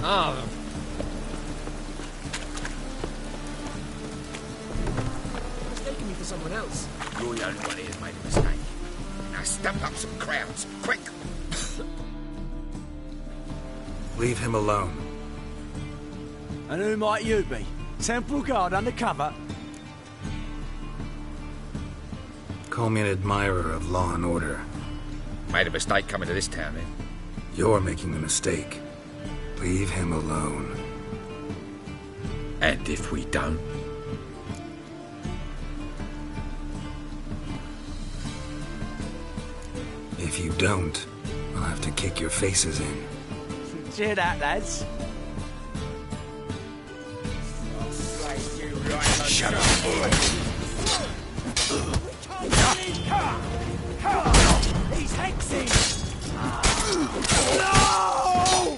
Oh. Mistaking me for someone else. You're the only one here who's made a mistake. Now stump up some crowns, quick! Leave him alone. And who might you be? Temple Guard undercover? Call me an admirer of law and order. Made a mistake coming to this town, then. You're making the mistake. Leave him alone. And if we don't? If you don't, I'll have to kick your faces in. Cheer that, lads. Shut up, He's hexing! No!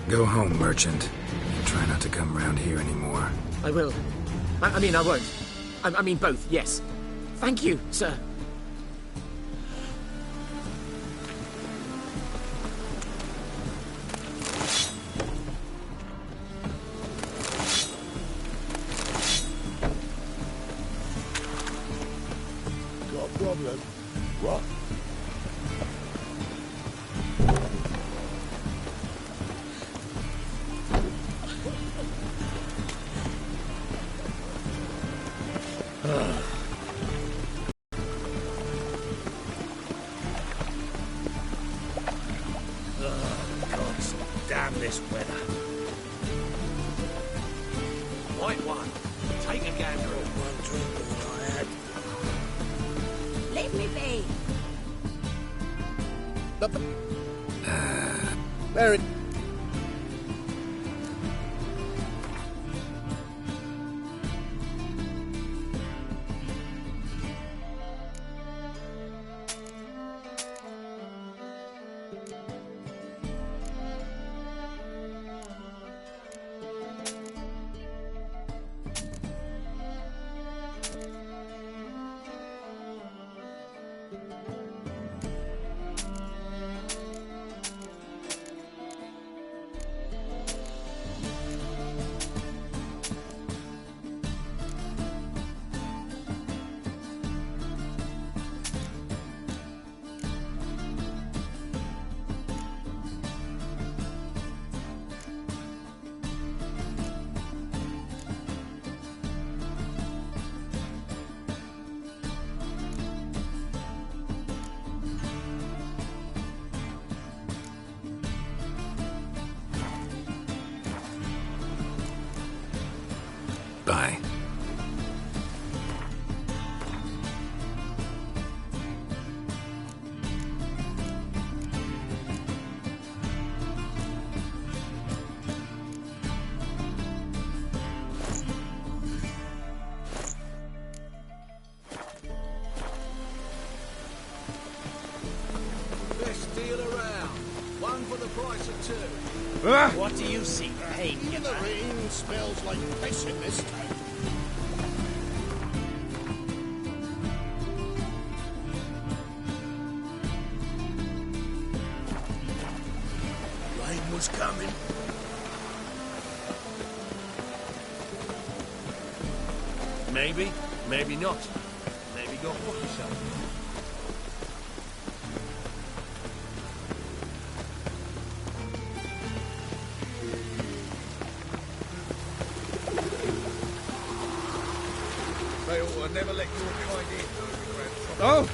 Go home, merchant. And try not to come round here anymore. I will. I mean, I won't. I mean both, yes. Thank you, sir. Got a problem? What? gods, damn this weather. White one. Take a gander. One drink all I had. Leave me be. Mary. Bye. Best deal around. One for the price of two. What do you see? Hey, The rain smells like piss in this town. Rain was coming. Maybe, maybe not. Maybe go fuck yourself. They ought to never let your kind in. Oh!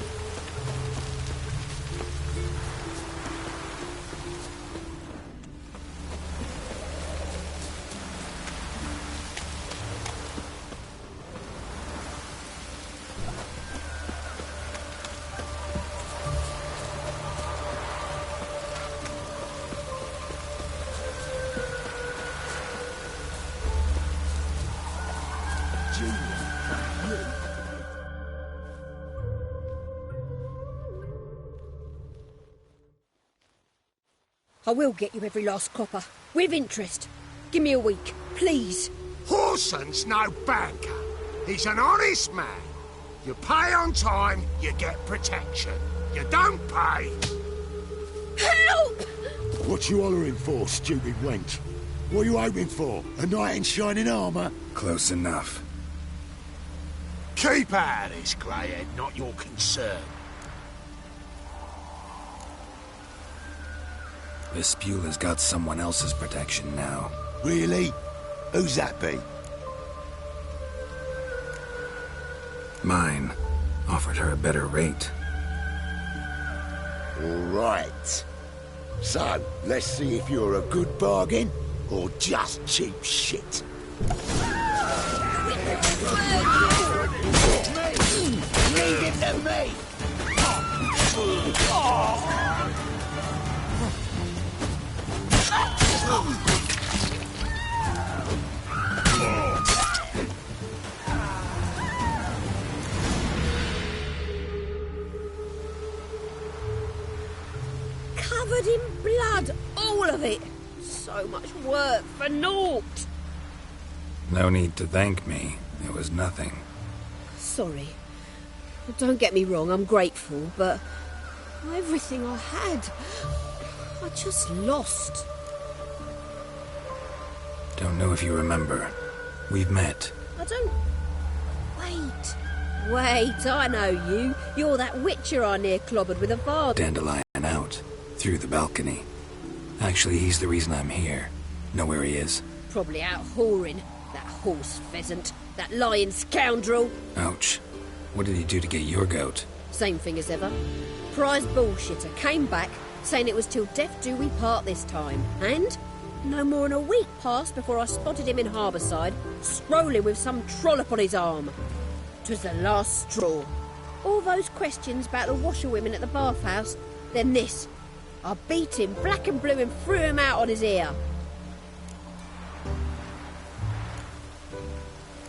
I will get you every last copper. With interest. Give me a week, please. Horson's no banker. He's an honest man. You pay on time, you get protection. You don't pay. Help! What you hollering for, stupid wench? What are you hoping for? A knight in shining armour? Close enough. Keep out of this, Greyhead, not your concern. Vespula's got someone else's protection now. Really? Who's that be? Mine. Offered her a better rate. All right. So, let's see if you're a good bargain or just cheap shit. Leave it to me! Covered in blood, all of it. So much work for naught. No need to thank me. It was nothing. Sorry. Don't get me wrong, I'm grateful, but everything I had, I just lost. Don't know if you remember. We've met. I don't... Wait, I know you. You're that witcher I near clobbered with a vard. Dandelion out. Through the balcony. Actually, he's the reason I'm here. Know where he is? Probably out whoring. That horse pheasant. That lying scoundrel. Ouch. What did he do to get your goat? Same thing as ever. Prize bullshitter came back, saying it was till death do we part this time. And no more than a week passed before I spotted him in Harbourside, strolling with some trollop on his arm. 'Twas the last straw. All those questions about the washerwomen at the bathhouse, then this. I beat him black and blue and threw him out on his ear.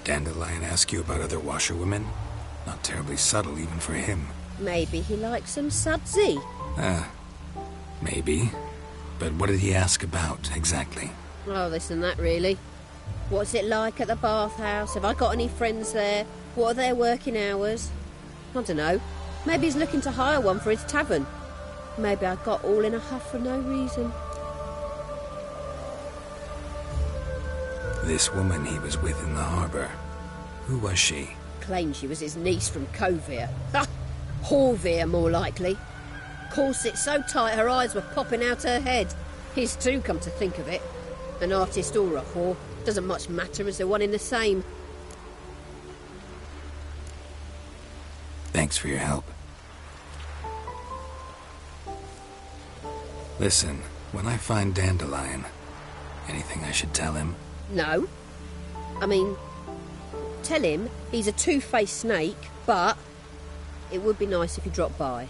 Dandelion ask you about other washerwomen? Not terribly subtle even for him. Maybe he likes some sudsy. Maybe. But what did he ask about, exactly? Oh, this and that, really. What's it like at the bathhouse? Have I got any friends there? What are their working hours? I don't know. Maybe he's looking to hire one for his tavern. Maybe I got all in a huff for no reason. This woman he was with in the harbour. Who was she? Claimed she was his niece from Kovir. Ha! Horvir, more likely. Corset so tight her eyes were popping out her head. His too, come to think of it. An artist or a whore. Doesn't much matter as they're one in the same. Thanks for your help. Listen, when I find Dandelion, anything I should tell him? No. I mean, tell him he's a two-faced snake, but it would be nice if he dropped by.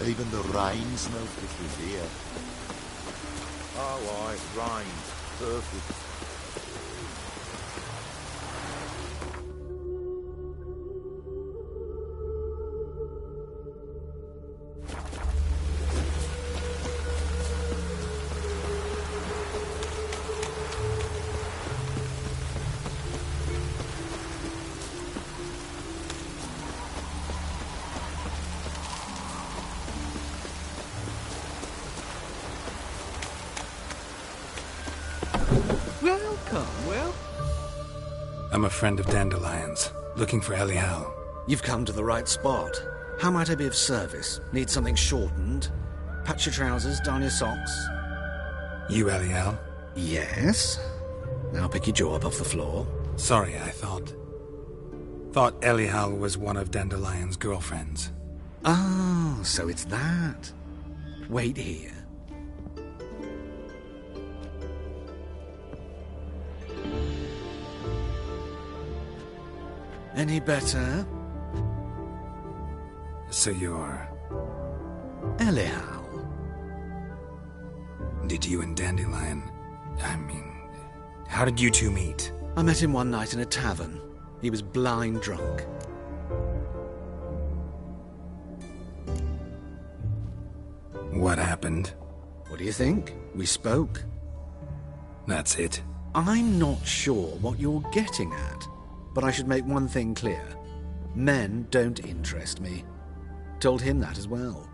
Even the rain smells different here. Oh, aye, it rained. Perfect. I'm a friend of Dandelion's, looking for Elial. You've come to the right spot. How might I be of service? Need something shortened? Patch your trousers, darn your socks? You Elial? Yes. Now pick your jaw up off the floor. Sorry, I thought Elial was one of Dandelion's girlfriends. Oh, so it's that. Wait here. Any better? So you're... Elial. Did you and Dandelion... I mean... How did you two meet? I met him one night in a tavern. He was blind drunk. What happened? What do you think? We spoke. That's it. I'm not sure what you're getting at, but I should make one thing clear. Men don't interest me. Told him that as well.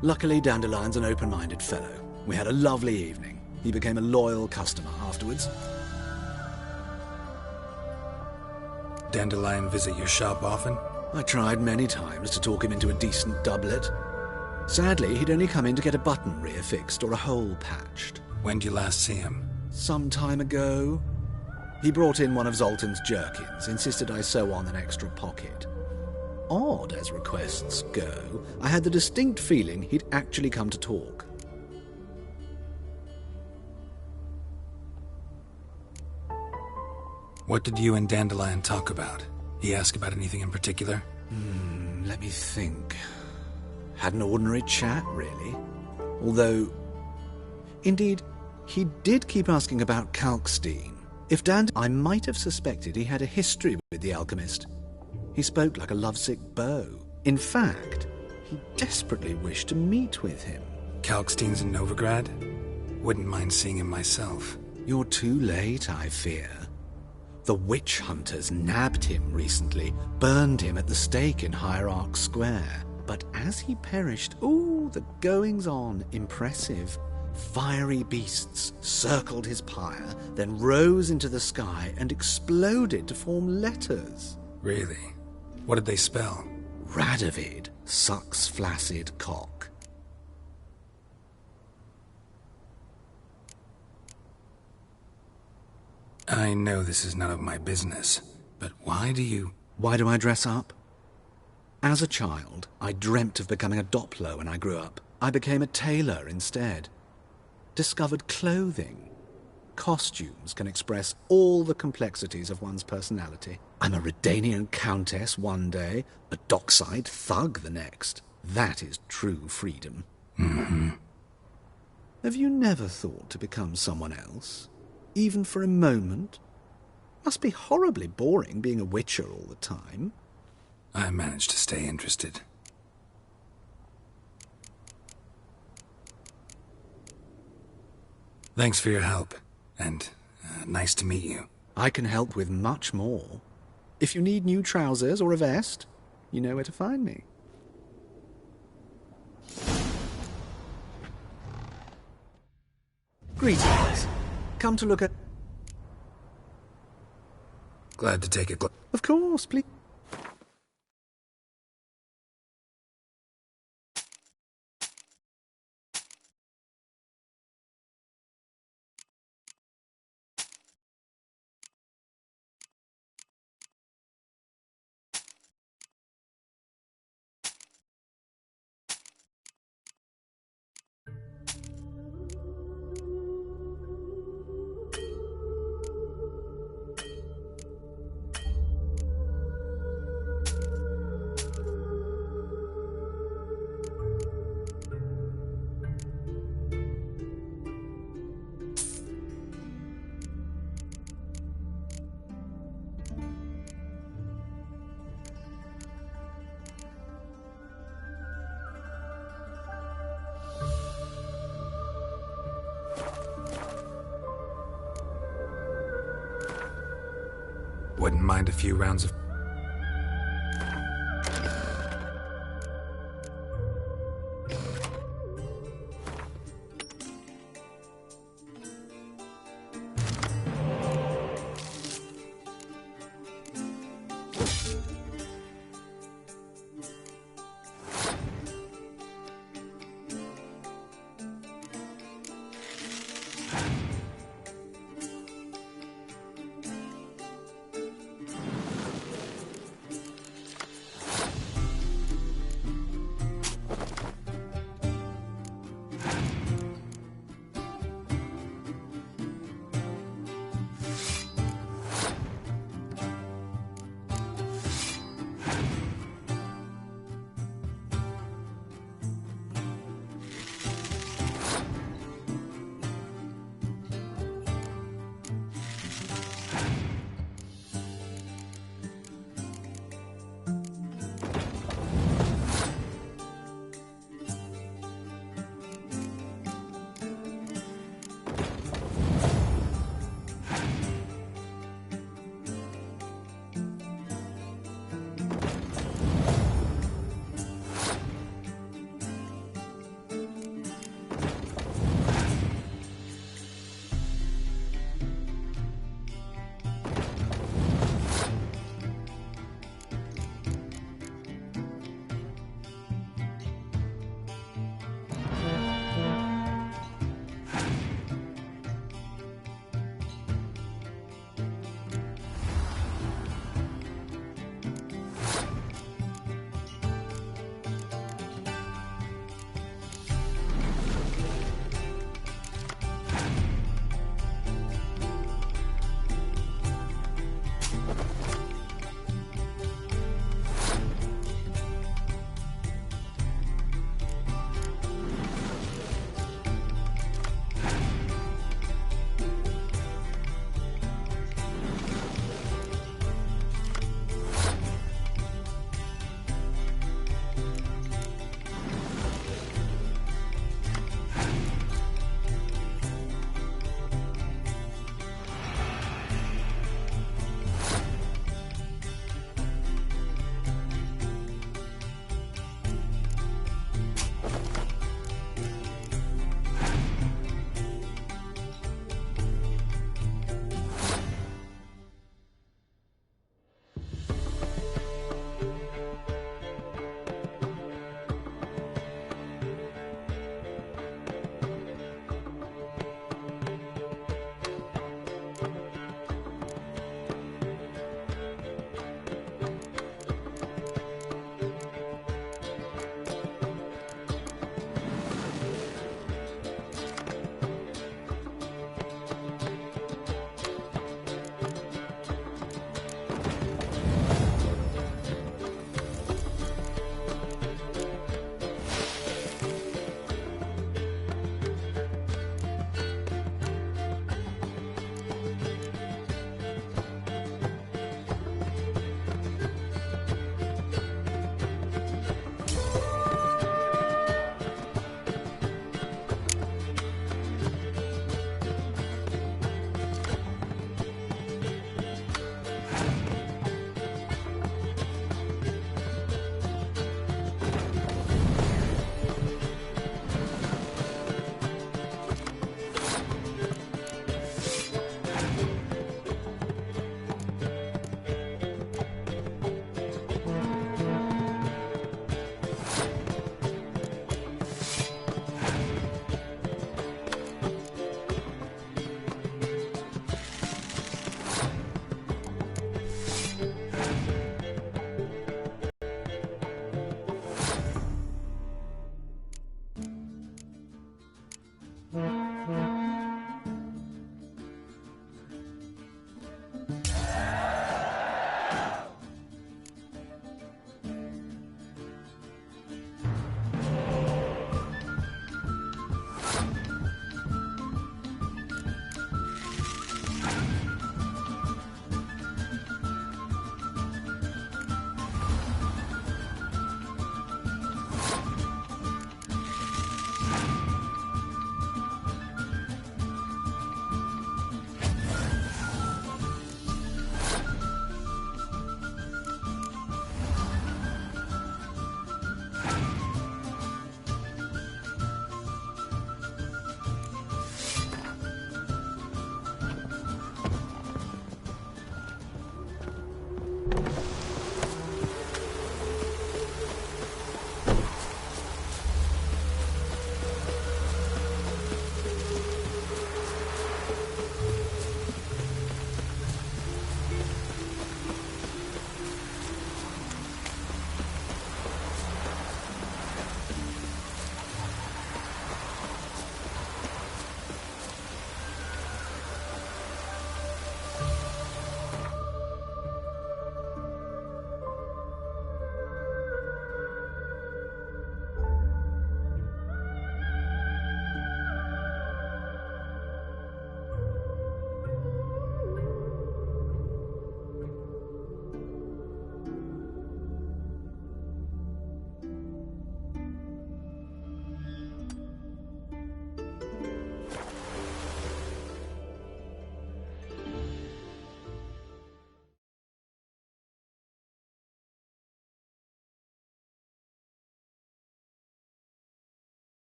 Luckily, Dandelion's an open-minded fellow. We had a lovely evening. He became a loyal customer afterwards. Dandelion visit your shop often? I tried many times to talk him into a decent doublet. Sadly, he'd only come in to get a button reaffixed or a hole patched. When did you last see him? Some time ago. He brought in one of Zoltan's jerkins, insisted I sew on an extra pocket. Odd as requests go, I had the distinct feeling he'd actually come to talk. What did you and Dandelion talk about? He asked about anything in particular? Let me think. Had an ordinary chat, really. Although, indeed, he did keep asking about Kalkstein. If I might have suspected he had a history with the alchemist. He spoke like a lovesick beau. In fact, he desperately wished to meet with him. Kalkstein's in Novigrad? Wouldn't mind seeing him myself. You're too late, I fear. The witch hunters nabbed him recently, burned him at the stake in Hierarch Square. But as he perished, the goings-on, impressive. Fiery beasts circled his pyre, then rose into the sky and exploded to form letters. Really? What did they spell? Radovid sucks flaccid cock. I know this is none of my business, but why do I dress up? As a child, I dreamt of becoming a Doppler when I grew up. I became a tailor instead. Discovered clothing. Costumes can express all the complexities of one's personality. I'm a Redanian countess one day, a dockside thug the next. That is true freedom. Mm-hmm. Have you never thought to become someone else? Even for a moment? Must be horribly boring being a witcher all the time. I managed to stay interested. Thanks for your help, and nice to meet you. I can help with much more. If you need new trousers or a vest, you know where to find me. Greetings. Come to look at... Glad to take a look. Of course, please. Wouldn't mind a few rounds of...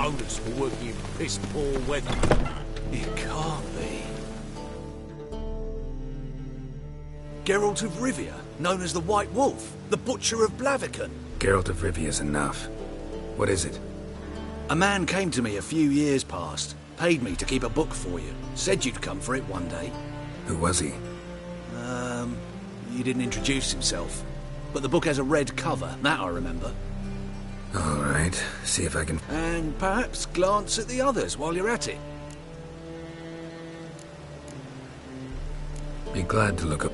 bonus for working in piss-poor weather. It can't be. Geralt of Rivia, known as the White Wolf, the Butcher of Blaviken. Geralt of Rivia's enough. What is it? A man came to me a few years past, paid me to keep a book for you, said you'd come for it one day. Who was he? He didn't introduce himself. But the book has a red cover, that I remember. All right, see if I can... And perhaps glance at the others while you're at it. Be glad to look up...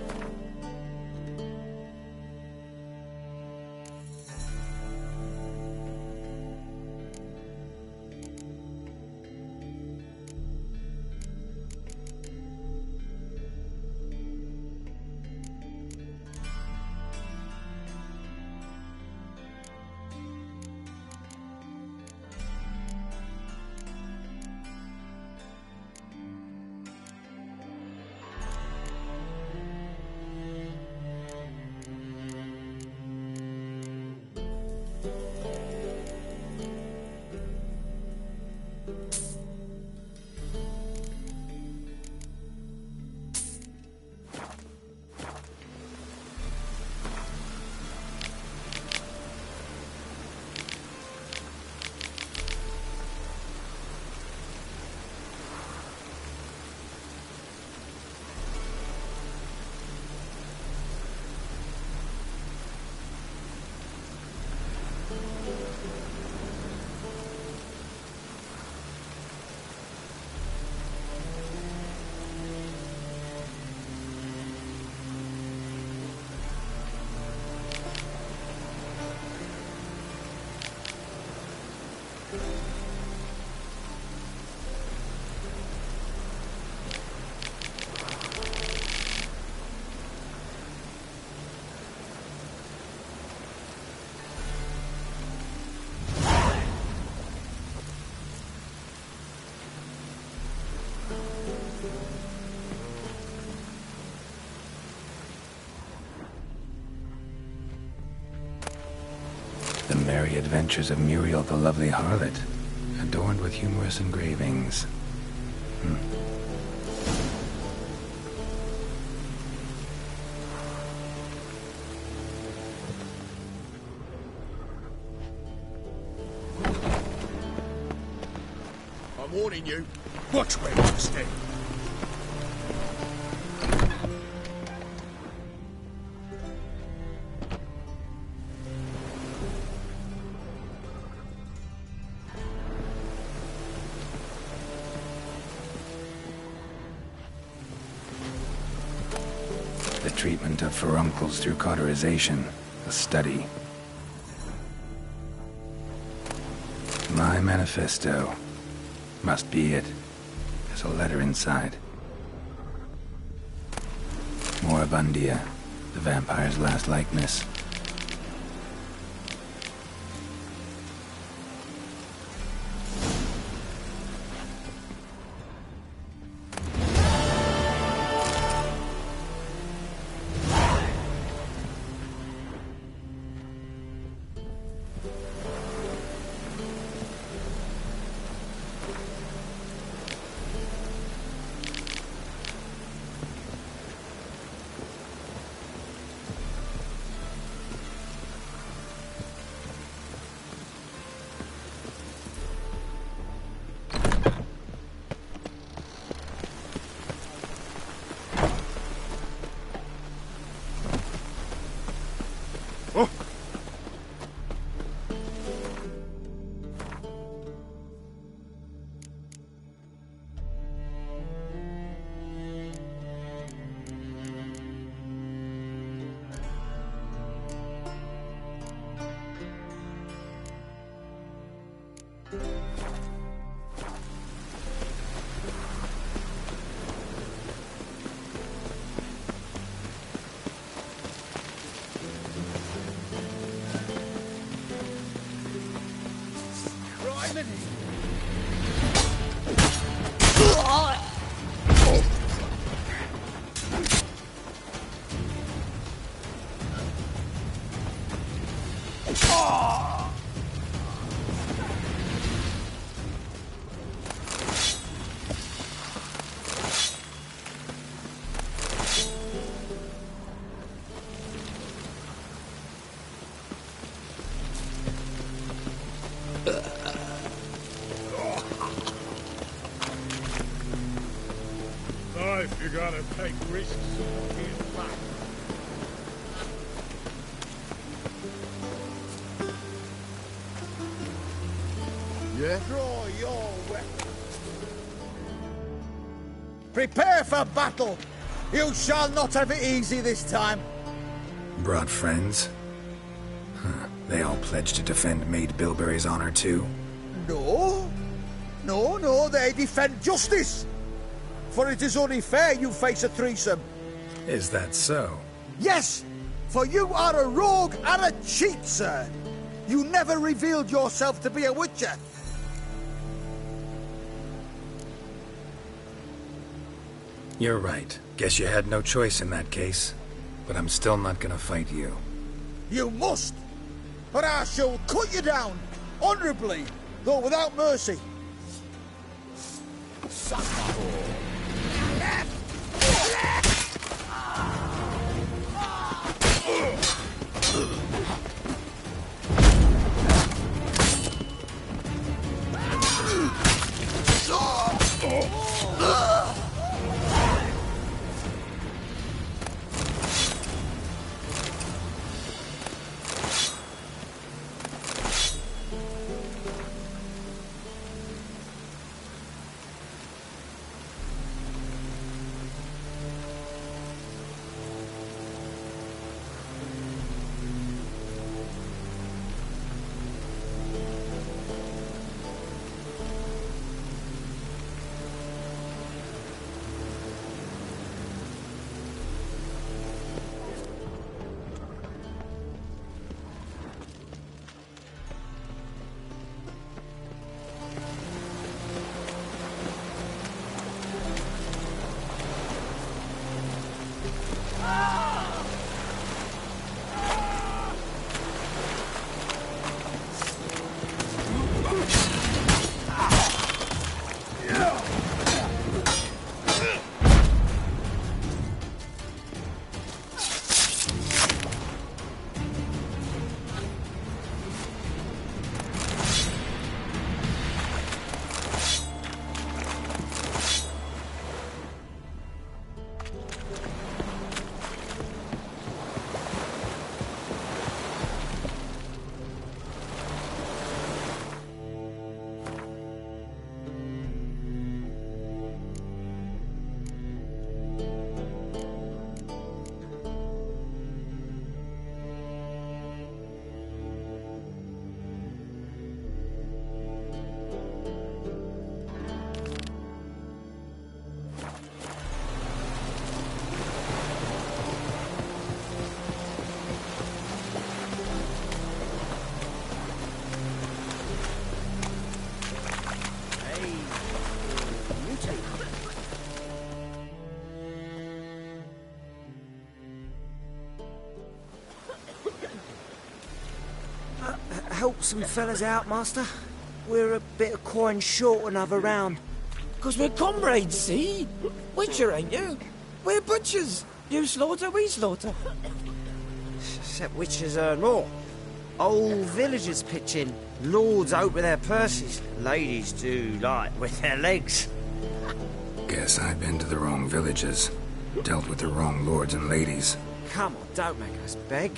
The Merry Adventures of Muriel the Lovely Harlot, adorned with humorous engravings. I'm warning you. Watch where you step. The treatment of furuncles through cauterization, a study. My manifesto. Must be it. There's a letter inside. Moribundia, the vampire's last likeness. Gotta take risks in life. Yeah? Draw your weapon. Prepare for battle! You shall not have it easy this time. Brought friends? Huh. They all pledged to defend Maid Bilberry's honor too? No. No, they defend justice. For it is only fair you face a threesome. Is that so? Yes, for you are a rogue and a cheat, sir. You never revealed yourself to be a witcher. You're right. Guess you had no choice in that case. But I'm still not gonna fight you. You must, or I shall cut you down, honourably, though without mercy. Help some fellas out, Master. We're a bit of coin short another round. 'Cause we're comrades, see? Witcher, ain't you? We're butchers. You slaughter, we slaughter. Except witches earn more. Old villagers pitch in. Lords out with their purses. Ladies do like with their legs. Guess I've been to the wrong villages. Dealt with the wrong lords and ladies. Come on, don't make us beg.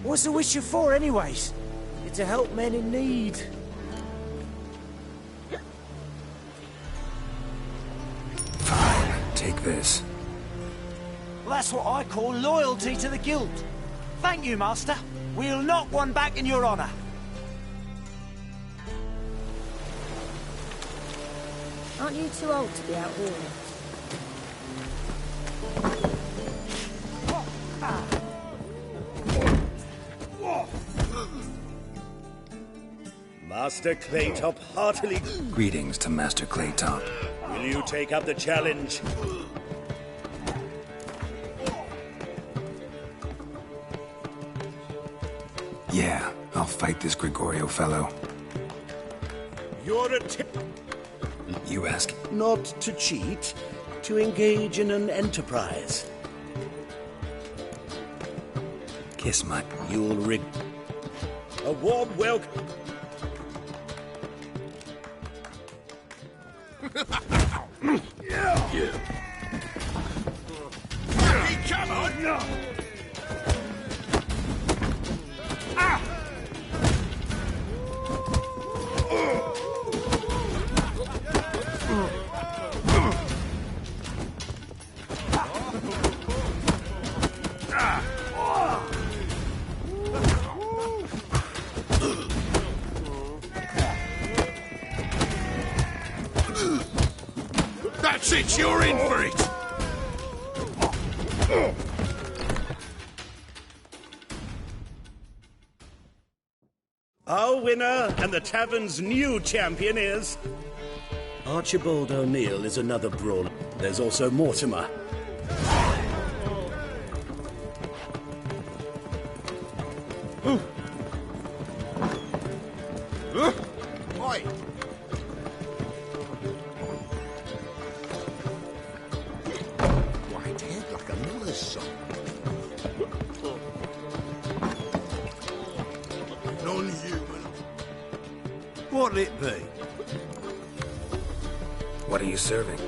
What's the witcher for, anyways? It's to help men in need. Fine, take this. Well, that's what I call loyalty to the guild. Thank you, Master. We'll knock one back in your honour. Aren't you too old to be out here? Master Claytop heartily... Greetings to Master Claytop. Will you take up the challenge? Yeah, I'll fight this Gregorio fellow. You're a tip... You ask. Not to cheat, to engage in an enterprise. Kiss my... You'll rig... A warm welcome... That's it, you're in for it! Our winner and the tavern's new champion is... Archibald O'Neill is another brawler. There's also Mortimer. Oi! White-haired like a miller's son. Non-human. What'll it be? What are you serving?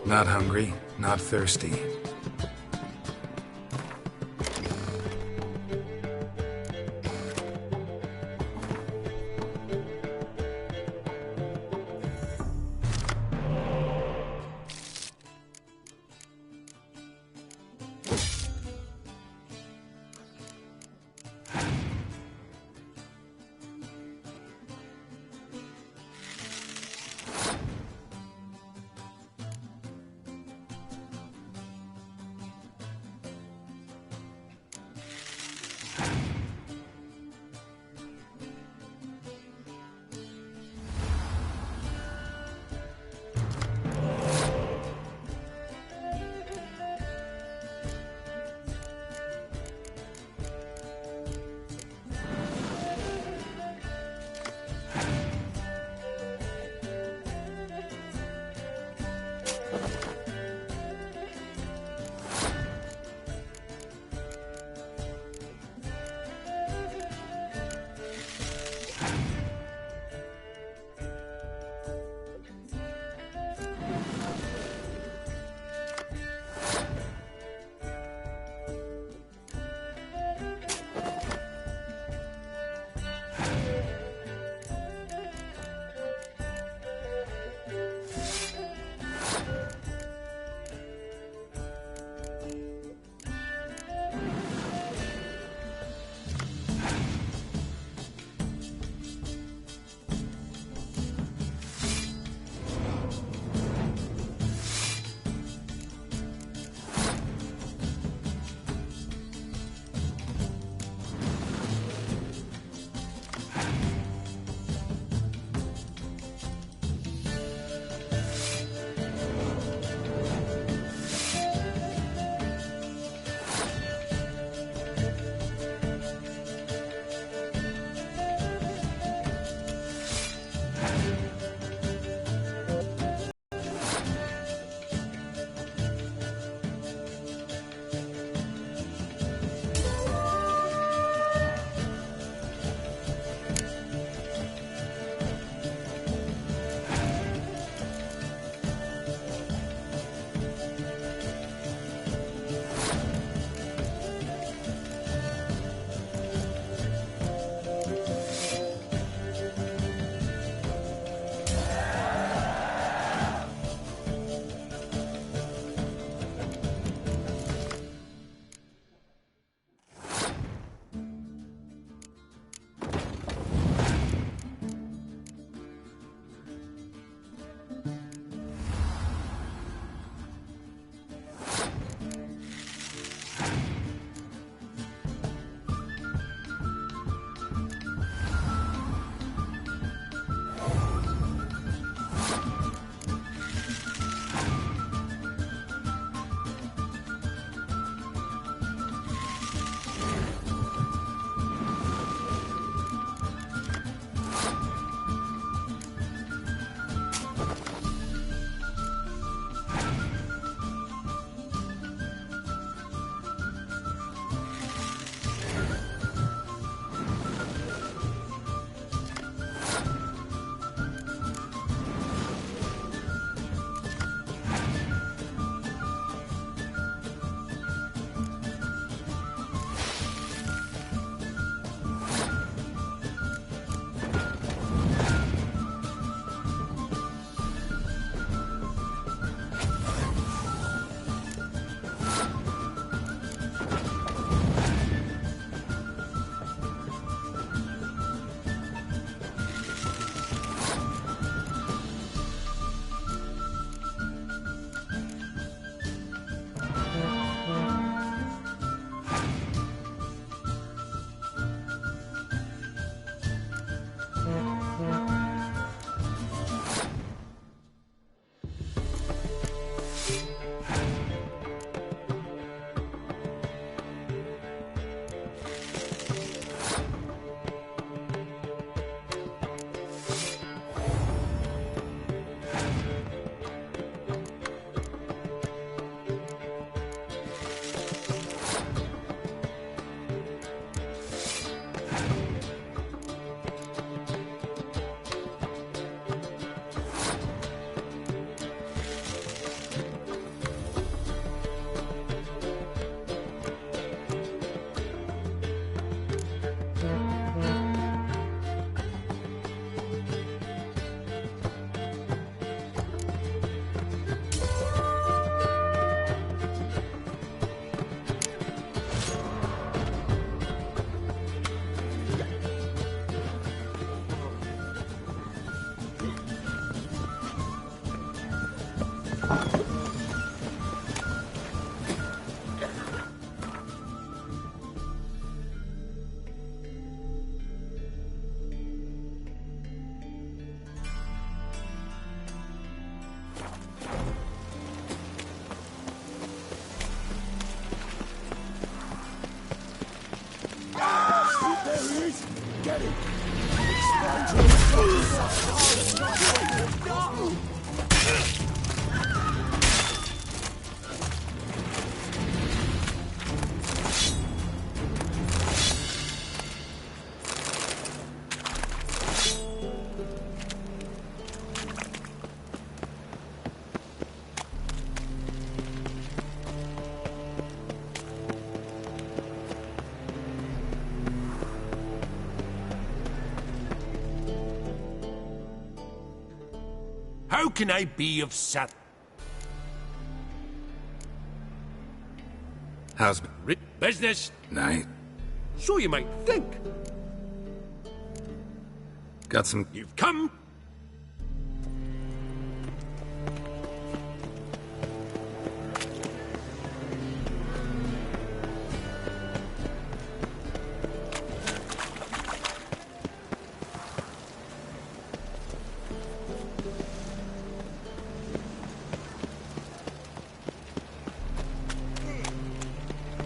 Not hungry, not thirsty. There he is! Get him! How can I be of service? How's Business? night? So you might think. Got some... You've come.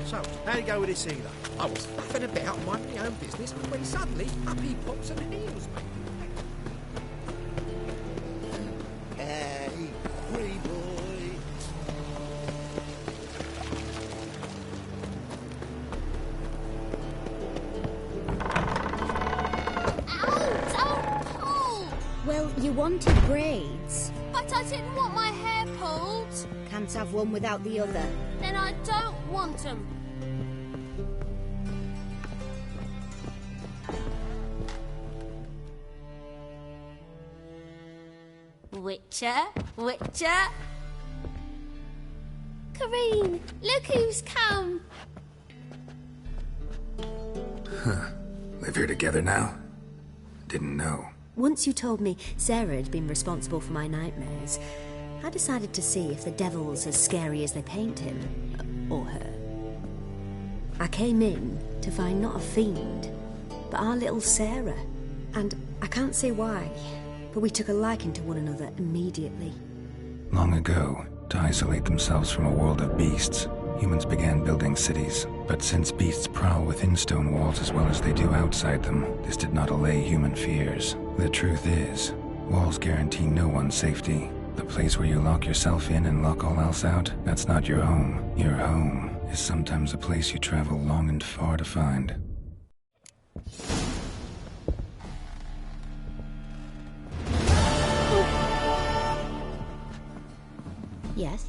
So, how'd it go with this healer? I was faffing about minding my own business when suddenly up he pops and heals me. Hey, free boy. Ow! Don't pull! Well, you wanted braids. But I didn't want my hair pulled. Can't have one without the other. Then I don't want them. Witcher, Witcher. Kareen, look who's come. Live here together now? Didn't know. Once you told me Sarah had been responsible for my nightmares, I decided to see if the devil's as scary as they paint him. Or her. I came in to find not a fiend, but our little Sarah. And I can't say why, but we took a liking to one another immediately. Long ago, to isolate themselves from a world of beasts, humans began building cities. But since beasts prowl within stone walls as well as they do outside them, this did not allay human fears. The truth is, walls guarantee no one's safety. The place where you lock yourself in and lock all else out, that's not your home. Your home is sometimes a place you travel long and far to find. Yes?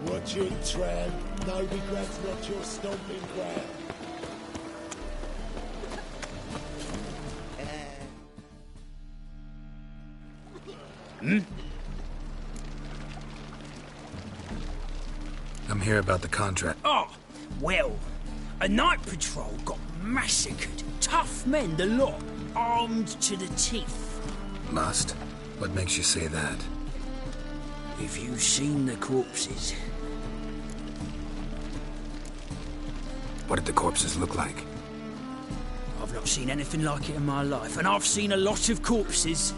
Watch it, tramp. No regrets, not your stomping ground. I'm here about the contract. Oh, well, a night patrol got massacred. Tough men, the lot, armed to the teeth. Must. What makes you say that? If you've seen the corpses. What did the corpses look like? I've not seen anything like it in my life, and I've seen a lot of corpses.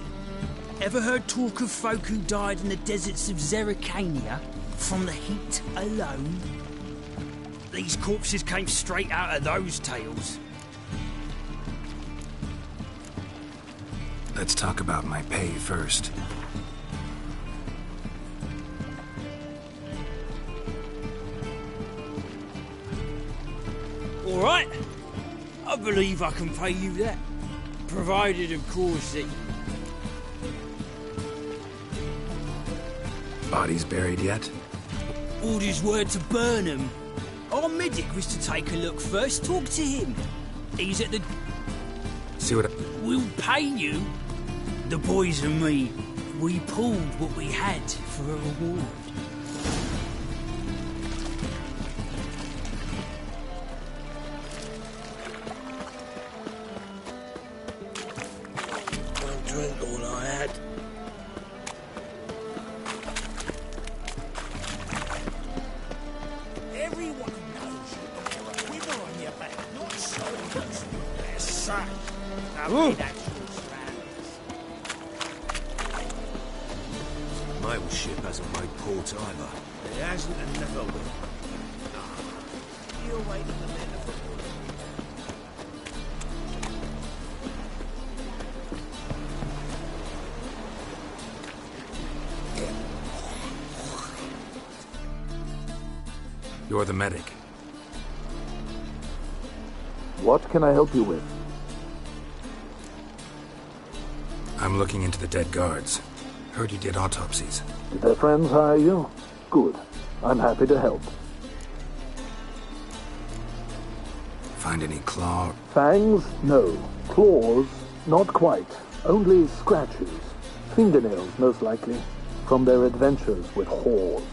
Ever heard talk of folk who died in the deserts of Zerrikania from the heat alone? These corpses came straight out of those tales. Let's talk about my pay first. All right. I believe I can pay you that. Provided, of course, that... Bodies buried yet? Orders were to burn them. Our medic was to take a look first. Talk to him. He's at the... See what We'll pay you. The boys and me, we pulled what we had for a reward. One drink, all I had. Everyone knows you're a winner on your back, not soldiers. They're such. Mail ship hasn't made port either. It hasn't and never will. You're waiting a minute for You're the medic. What can I help you with? I'm looking into the dead guards. Heard you did autopsies. Did their friends hire you? Good. I'm happy to help. Find any claw? Fangs? No. Claws? Not quite. Only scratches. Fingernails, most likely. From their adventures with whores.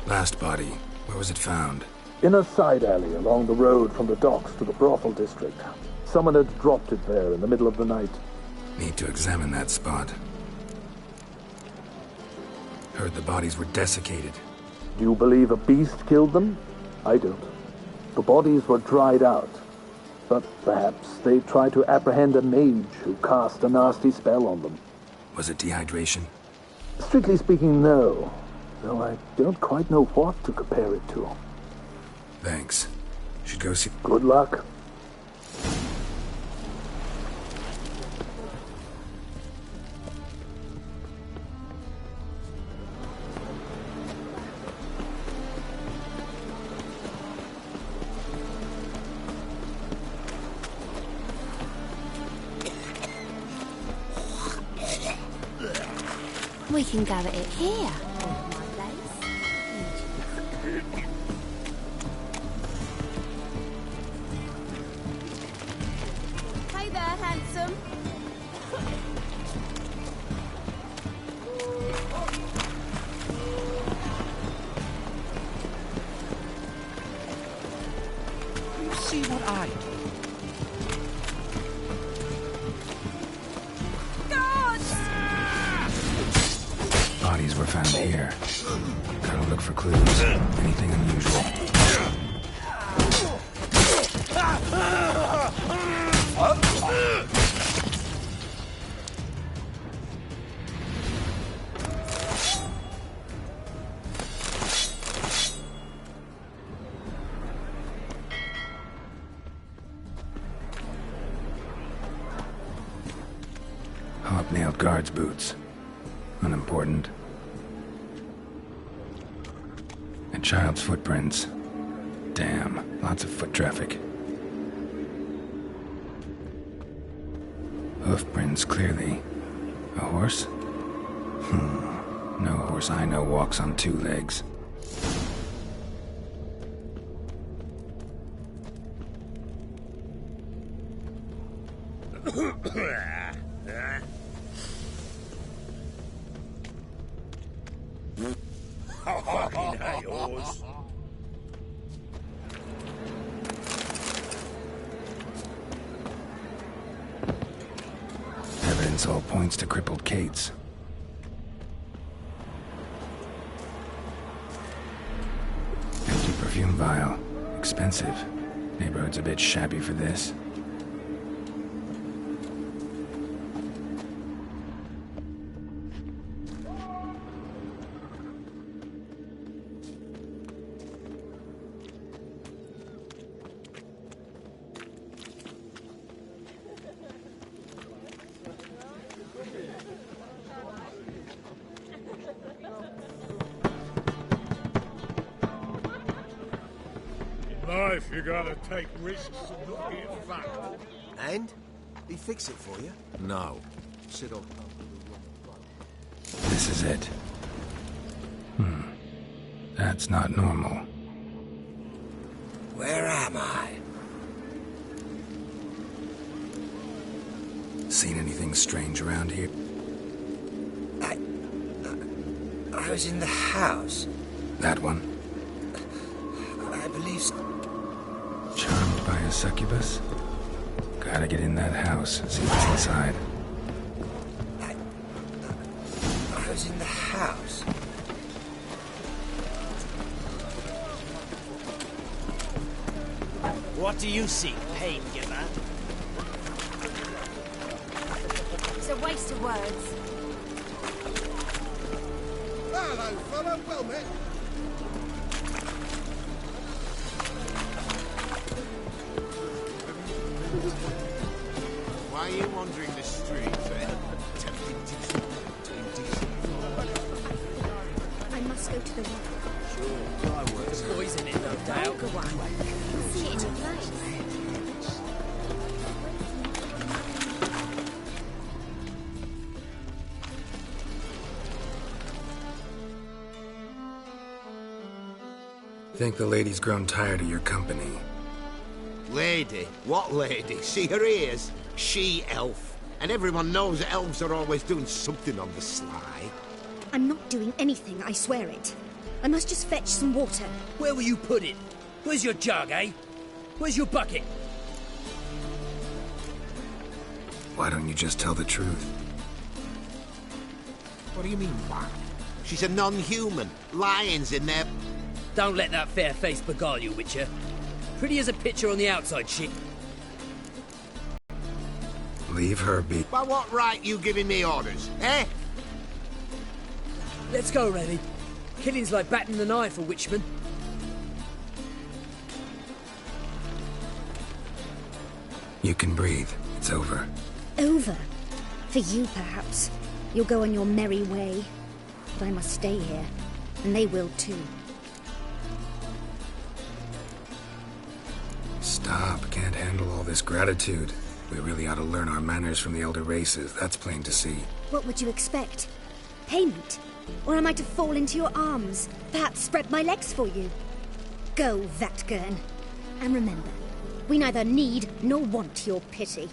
Last body. Where was it found? In a side alley along the road from the docks to the brothel district. Someone had dropped it there in the middle of the night. Need to examine that spot. Heard the bodies were desiccated. Do you believe a beast killed them? I don't. The bodies were dried out. But perhaps they tried to apprehend a mage who cast a nasty spell on them. Was it dehydration? Strictly speaking, no. Though I don't quite know what to compare it to. Thanks. Should go see... Good luck. We can go at it here. Hey there, handsome. You see what I do? Bodies were found here. Gotta look for clues. Anything unusual. Hobnailed guards' boots. Unimportant. A child's footprints. Damn, lots of foot traffic. Hoof prints, clearly. A horse? No horse I know walks on two legs. Fucking hate yours. Evidence all points to crippled Kate's. Vile. Expensive. Neighborhood's a bit shabby for this. Life, you gotta take risks and not get fucked. And? He fix it for you? No. Sit on. This is it. That's not normal. Where am I? Seen anything strange around here? I was in the house. That one? I believe so. Charmed by a succubus? Gotta get in that house, see what's inside. I was in the house. What do you seek, pain giver? It's a waste of words. Hello, fellow. Well met. Why are you wandering the streets, eh? Tempting I must go to the rock. There's poison in no doubt. Go on. See it in your place. Think the lady's grown tired of your company. Lady? What lady? See her ears? She-elf. And everyone knows that elves are always doing something on the sly. I'm not doing anything, I swear it. I must just fetch some water. Where will you put it? Where's your jug, eh? Where's your bucket? Why don't you just tell the truth? What do you mean, what? She's a non-human. Lions in there. Don't let that fair face beguile you, Witcher. Pretty as a picture on the outside, shit. Leave her be. By what right you giving me orders, eh? Let's go, Rennie. Killing's like batting an eye for Witchman. You can breathe. It's over. Over? For you, perhaps. You'll go on your merry way. But I must stay here. And they will too. Stop. Can't handle all this gratitude. We really ought to learn our manners from the elder races. That's plain to see. What would you expect? Payment? Or am I to fall into your arms? Perhaps spread my legs for you? Go, Vatgern. And remember, we neither need nor want your pity.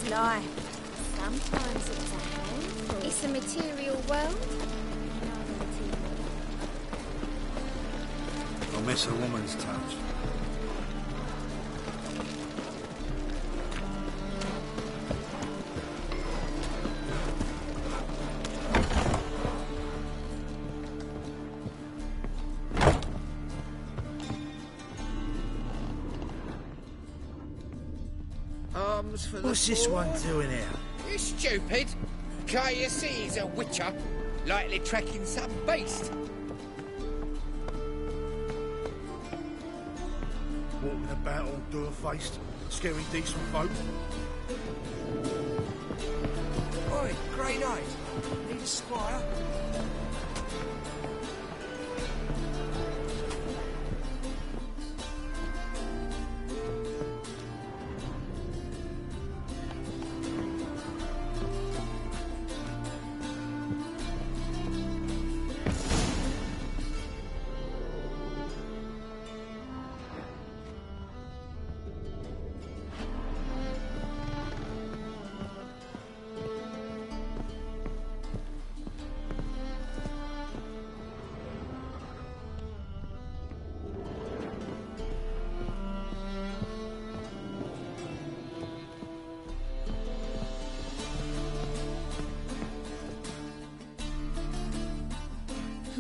Life. Sometimes it's a handful. It's a material world. I'll miss a woman's touch. What's this one doing here? You stupid. Can't you see he's a witcher? Likely tracking some beast. Walking about all door-faced, scaring decent folk. Oi, Grey Knight. Need a squire?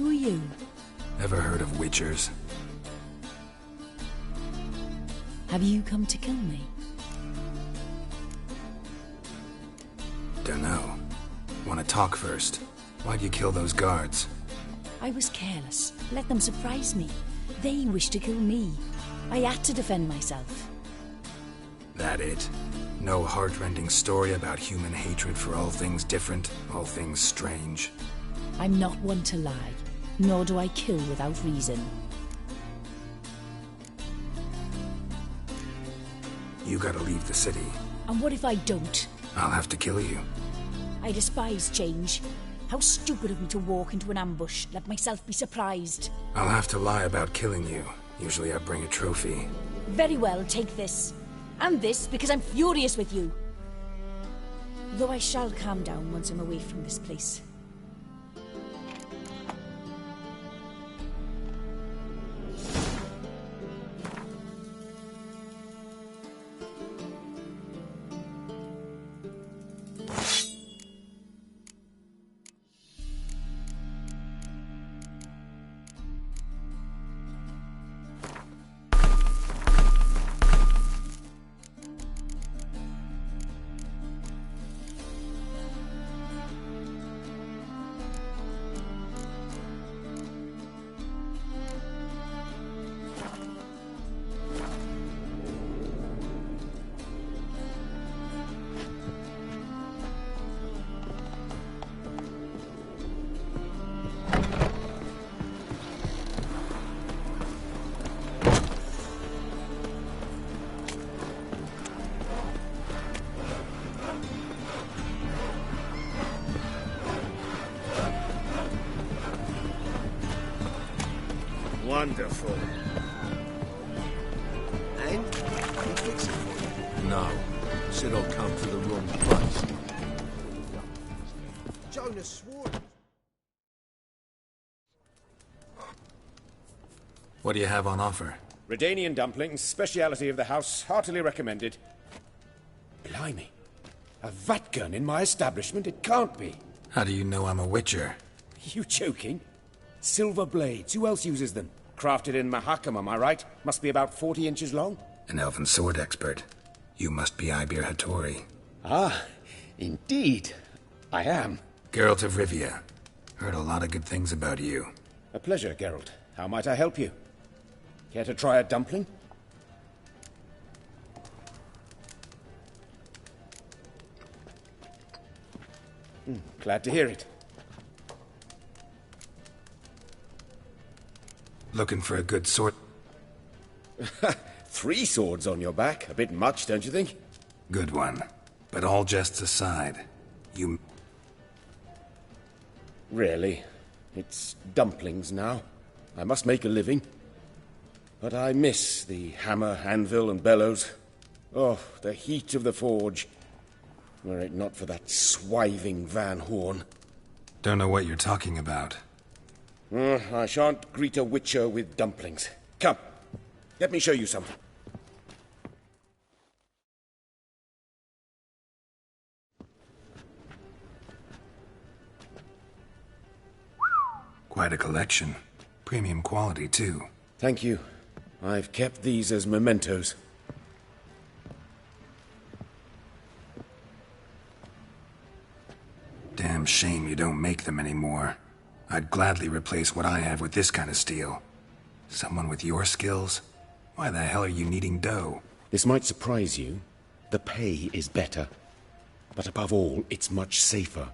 Who are you? Ever heard of witchers? Have you come to kill me? Dunno. Want to talk first? Why'd you kill those guards? I was careless. Let them surprise me. They wished to kill me. I had to defend myself. That it? No heart-rending story about human hatred for all things different, all things strange? I'm not one to lie, nor do I kill without reason. You gotta leave the city. And what if I don't? I'll have to kill you. I despise change. How stupid of me to walk into an ambush, let myself be surprised. I'll have to lie about killing you. Usually I bring a trophy. Very well, take this. And this, because I'm furious with you. Though I shall calm down once I'm away from this place. Wonderful. And? Can you fix it for me? No. Said I'll come to the wrong place. Jonas swore. What do you have on offer? Redanian dumplings, speciality of the house, heartily recommended. Blimey. A vat gun in my establishment? It can't be. How do you know I'm a witcher? You joking? Silver blades. Who else uses them? Crafted in Mahakam, am I right? Must be about 40 inches long. An elven sword expert. You must be Ibir Hattori. Ah, indeed. I am. Geralt of Rivia. Heard a lot of good things about you. A pleasure, Geralt. How might I help you? Care to try a dumpling? Glad to hear it. Looking for a good sword? 3 swords on your back. A bit much, don't you think? Good one. But all jests aside, you... Really? It's dumplings now. I must make a living. But I miss the hammer, anvil, and bellows. Oh, the heat of the forge. Were it not for that swiving Van Horn. Don't know what you're talking about. I shan't greet a witcher with dumplings. Come, let me show you something. Quite a collection. Premium quality, too. Thank you. I've kept these as mementos. Damn shame you don't make them anymore. I'd gladly replace what I have with this kind of steel. Someone with your skills? Why the hell are you needing dough? This might surprise you. The pay is better. But above all, it's much safer.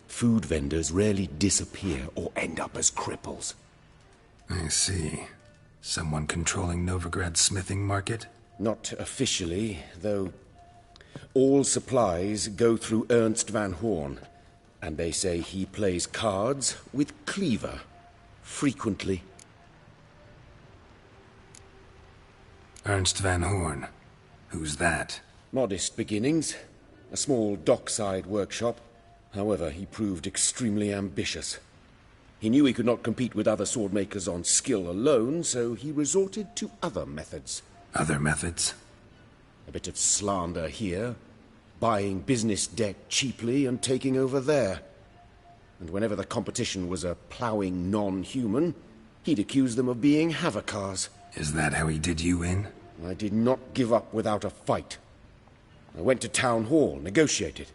Food vendors rarely disappear or end up as cripples. I see. Someone controlling Novigrad's smithing market? Not officially, though all supplies go through Ernst Van Horn. And they say he plays cards with Cleaver. Frequently. Ernst Van Horn. Who's that? Modest beginnings. A small dockside workshop. However, he proved extremely ambitious. He knew he could not compete with other swordmakers on skill alone, so he resorted to other methods. Other methods? A bit of slander here. Buying business debt cheaply and taking over there. And whenever the competition was a ploughing non-human, he'd accuse them of being Havocars. Is that how he did you in? I did not give up without a fight. I went to Town Hall, negotiated.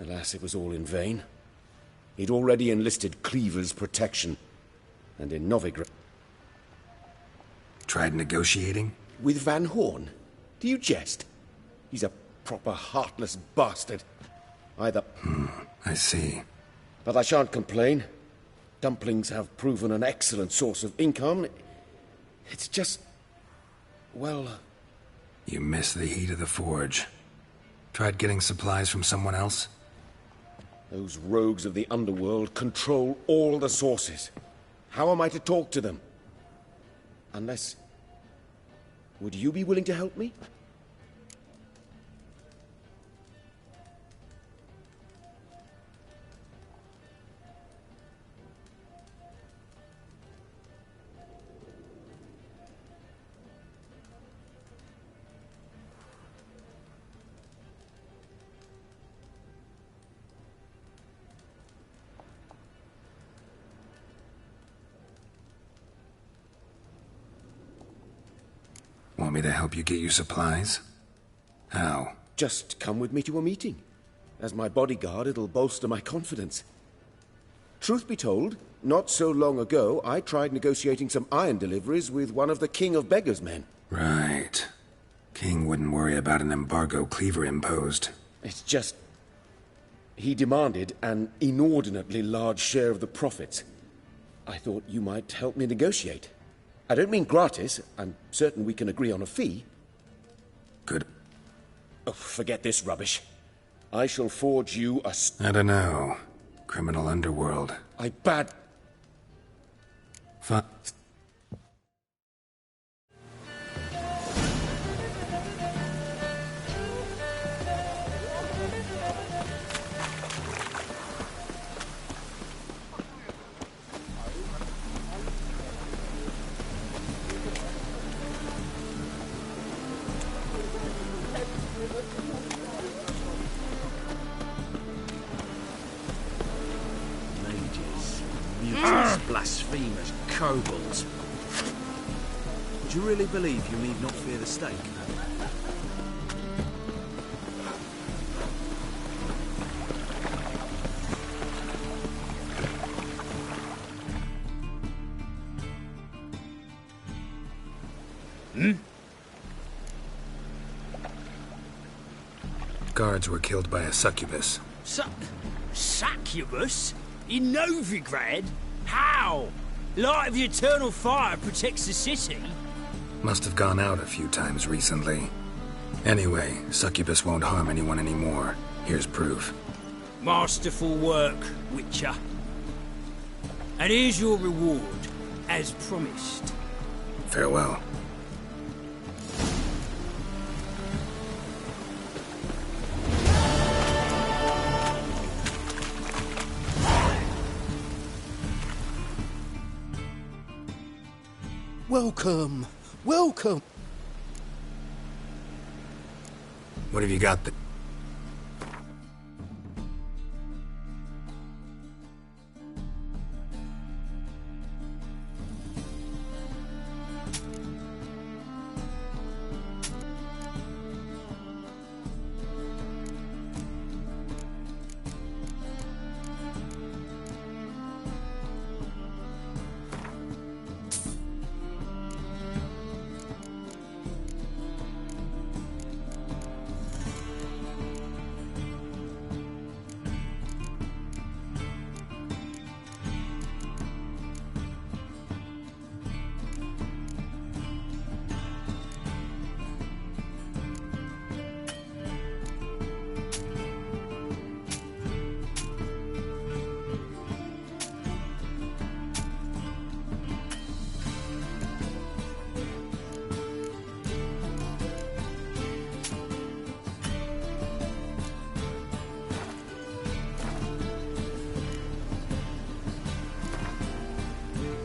Alas, it was all in vain. He'd already enlisted Cleaver's protection, and in Novigrad... Tried negotiating? With Van Horn? Do you jest? He's a proper heartless bastard. Either... I see. But I shan't complain. Dumplings have proven an excellent source of income. It's just... well... You miss the heat of the forge. Tried getting supplies from someone else? Those rogues of the underworld control all the sources. How am I to talk to them? Unless... Would you be willing to help me? Want me to help you get your supplies? How? Just come with me to a meeting. As my bodyguard, it'll bolster my confidence. Truth be told, not so long ago, I tried negotiating some iron deliveries with one of the King of Beggars' men. Right. King wouldn't worry about an embargo Cleaver imposed. It's just... he demanded an inordinately large share of the profits. I thought you might help me negotiate. I don't mean gratis. I'm certain we can agree on a fee. Good. Oh, forget this rubbish. I shall forge you a... I don't know. Criminal underworld. I bad... Fine. Blasphemers, kobolds. Do you really believe you need not fear the stake? Guards were killed by a succubus. Succubus? In Novigrad? How? Light of the eternal fire protects the city. Must have gone out a few times recently. Anyway, succubus won't harm anyone anymore. Here's proof. Masterful work, Witcher. And here's your reward, as promised. Farewell. Welcome! Welcome! What have you got there?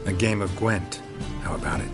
A game of Gwent. How about it?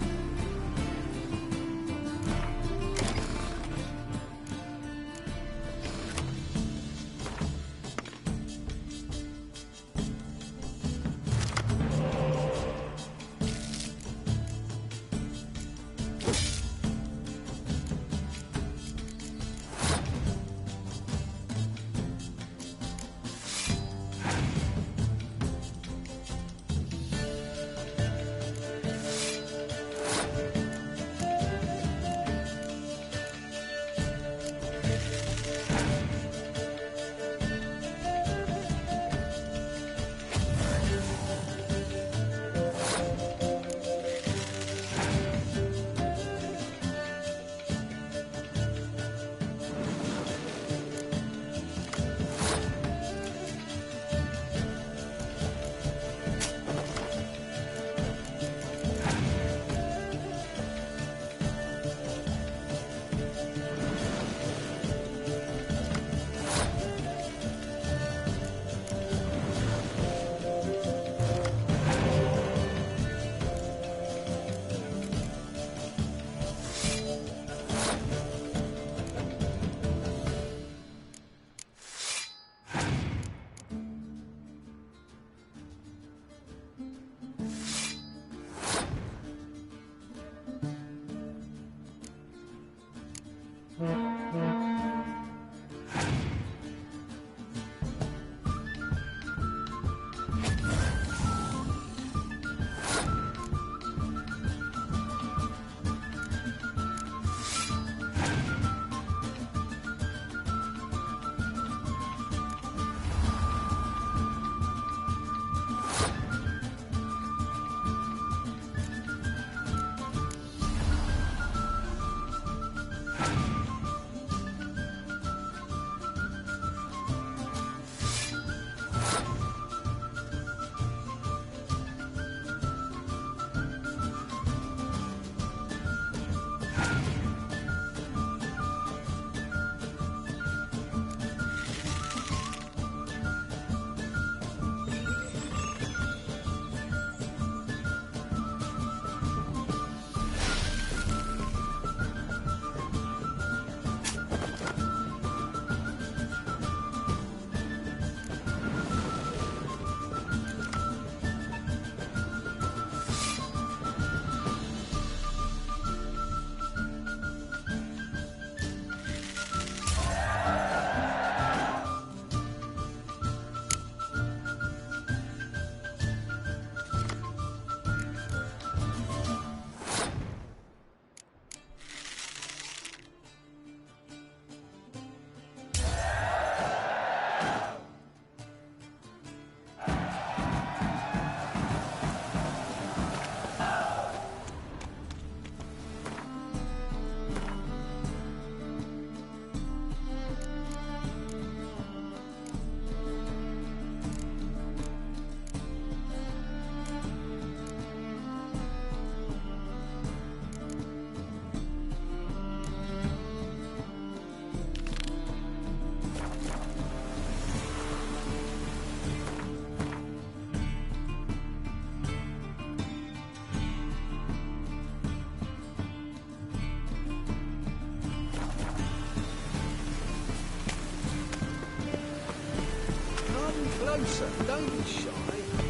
closer. Don't be shy.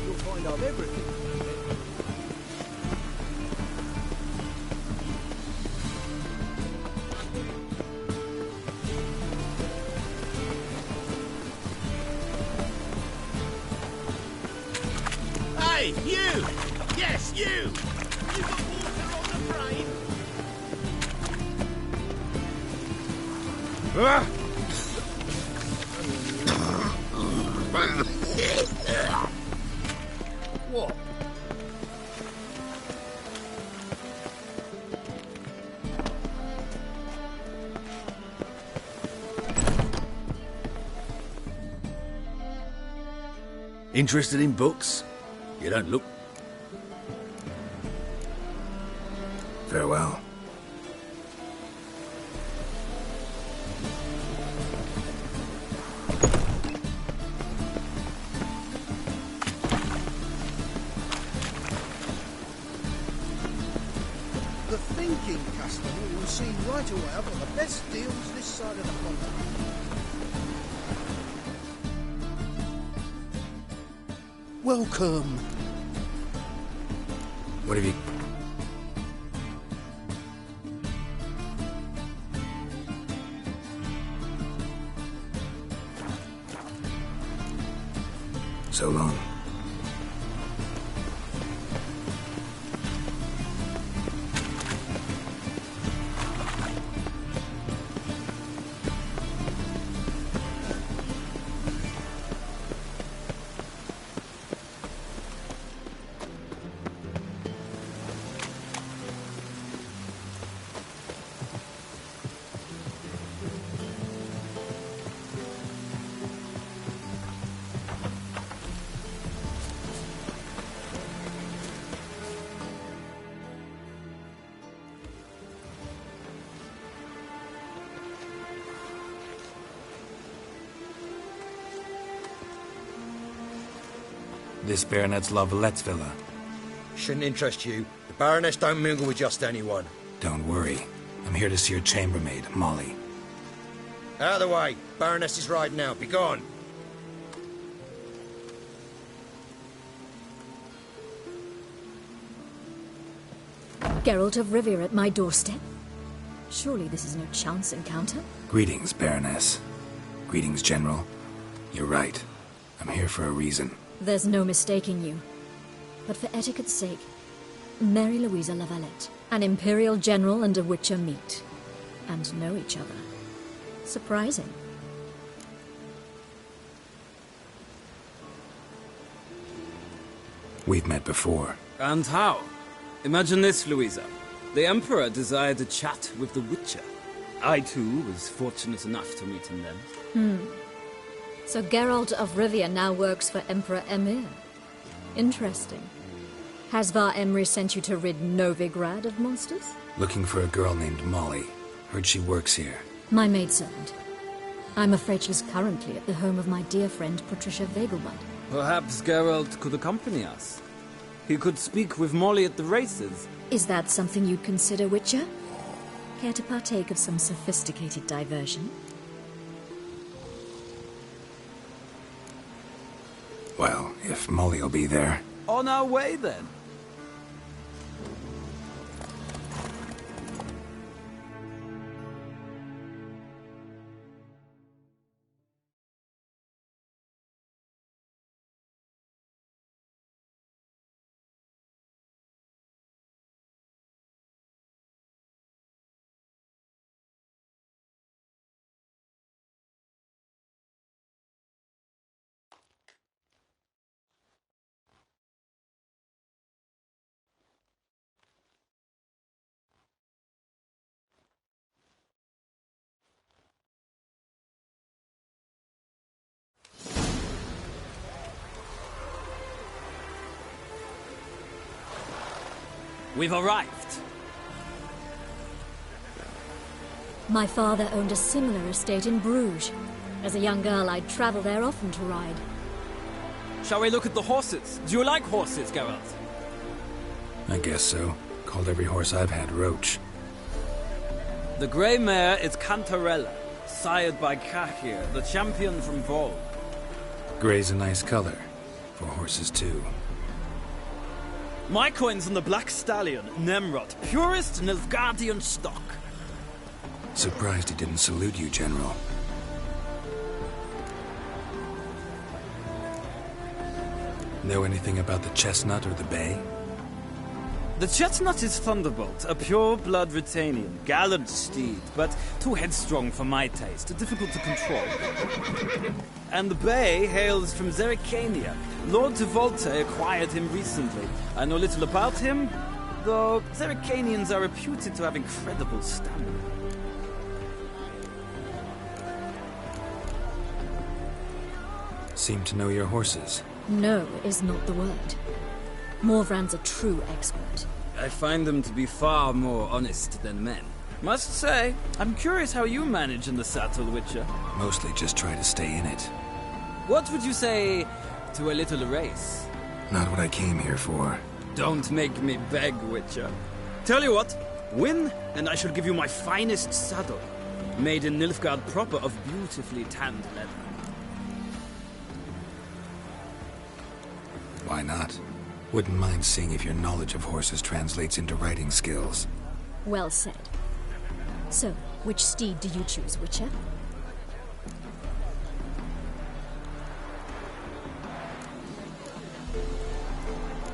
You'll find I've everything. Hey, you! Yes, you! You got water on the brain? What? Interested in books? You don't look... Farewell. The thinking customer will see right away I've got the best deals this side of the pond. Welcome. What have you... So long. This Baronet's La Vallette's villa. Shouldn't interest you. The Baroness don't mingle with just anyone. Don't worry. I'm here to see your chambermaid, Molly. Out of the way. Baroness is riding out. Be gone. Geralt of Rivia at my doorstep? Surely this is no chance encounter? Greetings, Baroness. Greetings, General. You're right. I'm here for a reason. There's no mistaking you. But for etiquette's sake, Mary Louisa La Valette, an Imperial General and a Witcher meet, and know each other. Surprising. We've met before. And how? Imagine this, Louisa. The Emperor desired a chat with the Witcher. I, too, was fortunate enough to meet him then. So Geralt of Rivia now works for Emperor Emhyr. Interesting. Has Var Emry sent you to rid Novigrad of monsters? Looking for a girl named Molly. Heard she works here. My maidservant. I'm afraid she's currently at the home of my dear friend Patricia Vegelbud. Perhaps Geralt could accompany us. He could speak with Molly at the races. Is that something you'd consider, Witcher? Care to partake of some sophisticated diversion? Well, if Molly'll be there. On our way, then. We've arrived. My father owned a similar estate in Bruges. As a young girl, I'd travel there often to ride. Shall we look at the horses? Do you like horses, Geralt? I guess so. Called every horse I've had Roach. The grey mare is Cantarella, sired by Cahir, the champion from Vol. Gray's a nice color. For horses, too. My coin's on the Black Stallion, Nemrod, purest Nilfgaardian stock. Surprised he didn't salute you, General. Know anything about the Chestnut or the Bay? The Chestnut is Thunderbolt, a pure-blood Retanian, gallant steed, but too headstrong for my taste, difficult to control. And the Bay hails from Zerrikania. Lord Tevolte acquired him recently. I know little about him, though Zerrikanians are reputed to have incredible stamina. Seem to know your horses. No is not the word. Morvran's a true expert. I find them to be far more honest than men. Must say, I'm curious how you manage in the saddle, Witcher. Mostly just try to stay in it. What would you say to a little race? Not what I came here for. Don't make me beg, Witcher. Tell you what, win, and I shall give you my finest saddle. Made in Nilfgaard proper of beautifully tanned leather. Why not? Wouldn't mind seeing if your knowledge of horses translates into riding skills. Well said. So, which steed do you choose, Witcher?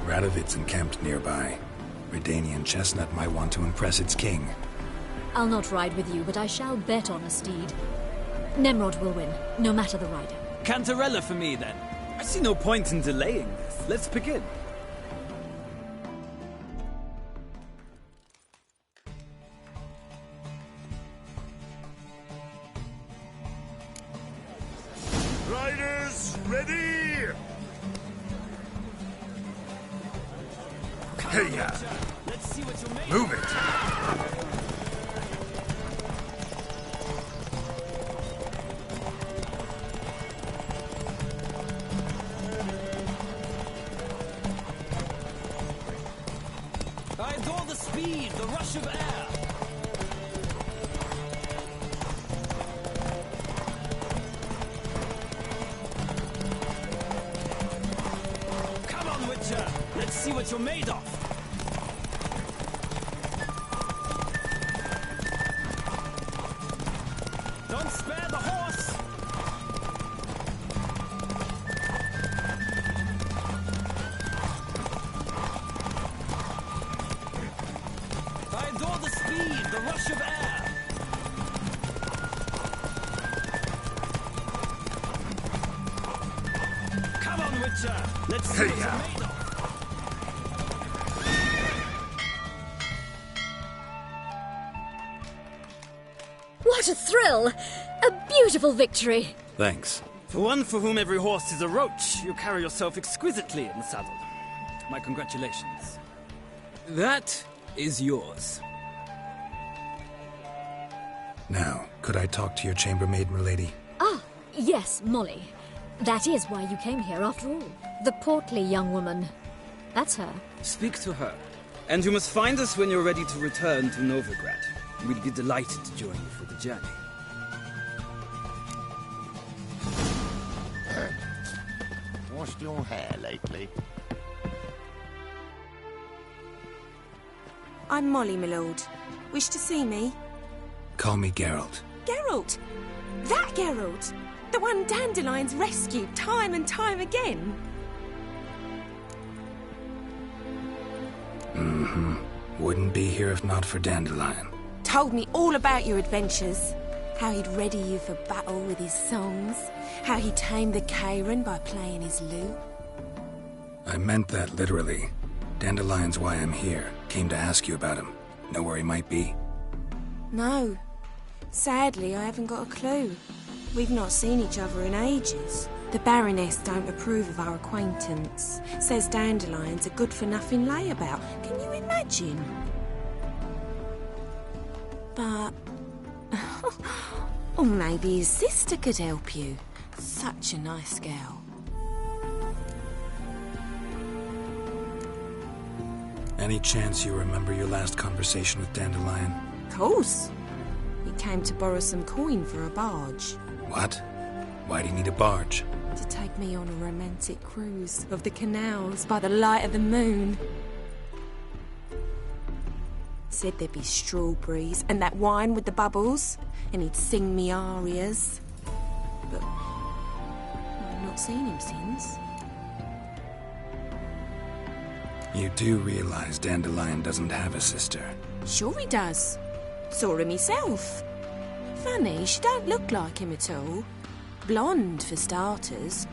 Radovid's encamped nearby. Redanian Chestnut might want to impress its king. I'll not ride with you, but I shall bet on a steed. Nemrod will win, no matter the rider. Cantarella for me, then. I see no point in delaying this. Let's begin. Riders, ready! Hey, move it! I adore the speed, the rush of air. Come on, Witcher. Let's see what you're made of. Don't spare the horse. I adore the speed, the rush of air. Come on, Witcher. Let's see what you're made of. What a thrill! A beautiful victory! Thanks. For one for whom every horse is a roach, you carry yourself exquisitely in the saddle. My congratulations. That is yours. Now, could I talk to your chambermaid, milady? Ah, yes, Molly. That is why you came here after all. The portly young woman. That's her. Speak to her. And you must find us when you're ready to return to Novigrad. We'd be delighted to join you for the journey. Washed your hair lately? I'm Molly, my lord. Wish to see me? Call me Geralt. Geralt! That Geralt! The one Dandelion's rescued time and time again. Mm-hmm. Wouldn't be here if not for Dandelion. Told me all about your adventures. How he'd ready you for battle with his songs. How he tamed the Kayran by playing his lute. I meant that literally. Dandelion's why I'm here. Came to ask you about him. Know where he might be? No. Sadly, I haven't got a clue. We've not seen each other in ages. The Baroness don't approve of our acquaintance. Says Dandelion's a good-for-nothing layabout. Can you imagine? But... or maybe his sister could help you. Such a nice girl. Any chance you remember your last conversation with Dandelion? Course. He came to borrow some coin for a barge. What? Why'd he need a barge? to take me on a romantic cruise of the canals by the light of the moon. Said there'd be strawberries and that wine with the bubbles, and he'd sing me arias. But I've not seen him since. You do realize Dandelion doesn't have a sister? Sure he does. Saw her myself. Funny, she don't look like him at all. Blonde, for starters.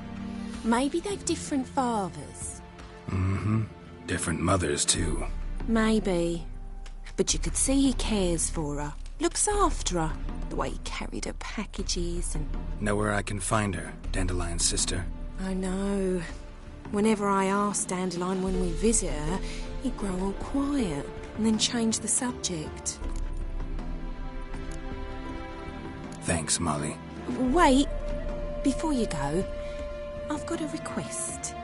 Maybe they've different fathers. Mm-hmm. Different mothers, too. Maybe. But you could see he cares for her. Looks after her. The way he carried her packages and... Know where I can find her, Dandelion's sister? I know. Whenever I asked Dandelion when we visit her, he'd grow all quiet and then change the subject. Thanks, Molly. Wait. Before you go, I've got a request.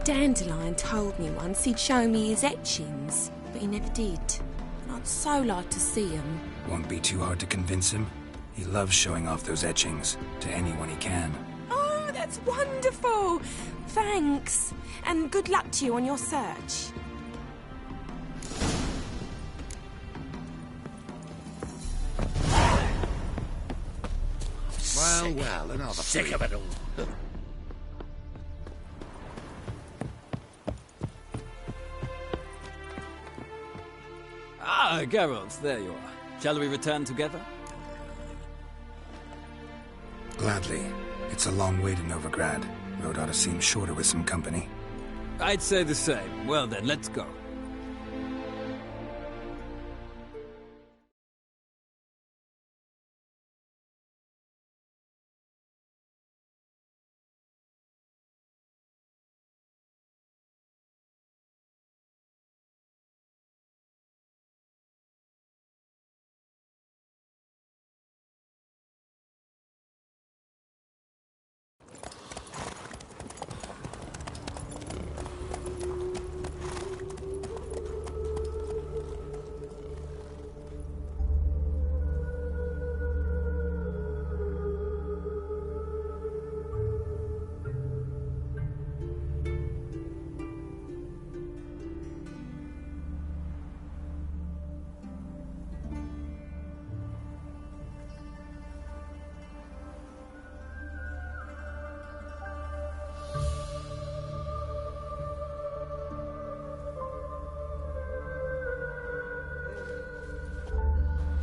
Dandelion told me once he'd show me his etchings, but he never did. And I'd so like to see them. Won't be too hard to convince him. He loves showing off those etchings to anyone he can. Oh, that's wonderful! Thanks. And good luck to you on your search. Well, another Sick of it all. Ah, Geralt, there you are. Shall we return together? Gladly. It's a long way to Novigrad. Road ought to seem shorter with some company. I'd say the same. Well then, let's go.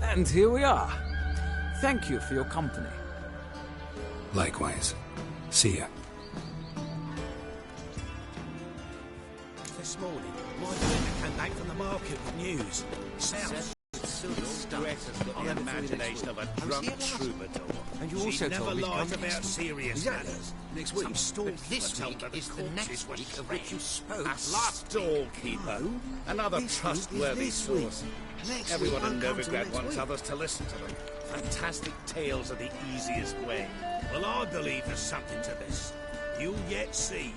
And here we are. Thank you for your company. Likewise. See ya. This morning, my friend came back from the market with news. Sounds the imagination of a drunk troubadour. And you She also never told me lies to come about next serious week. matters. Next week. Some storekeeper This told week her the is the corpses next were week of which you spoke A last storekeeper. Another This week is trustworthy this week. source. Next Everyone week in won't come till Novigrad next wants week. others to listen to them. Fantastic tales are the easiest way. Well, I believe there's something to this. You'll yet see.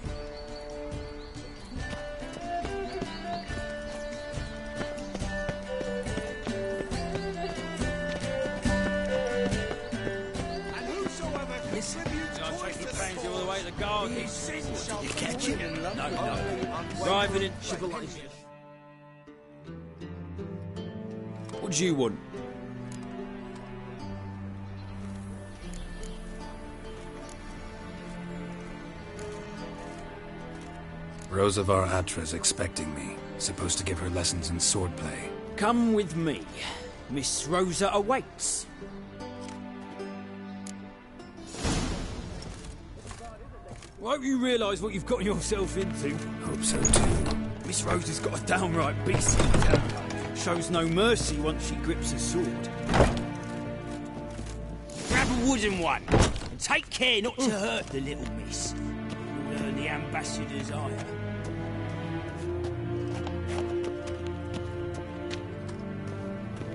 And whosoever contributes towards the Fangs you all the way to the garden. his sins shall Did you catch him? No, No. Driving in civilization. What do you want? Rosavar Atra's expecting me. Supposed to give her lessons in swordplay. Come with me. Miss Rosa awaits. Won't you realise what you've got yourself into? Hope so too. Miss Rosa's got a downright beastly temper. Shows no mercy once she grips a sword. Grab a wooden one and take care not to hurt the little miss. You'll earn the ambassador's ire.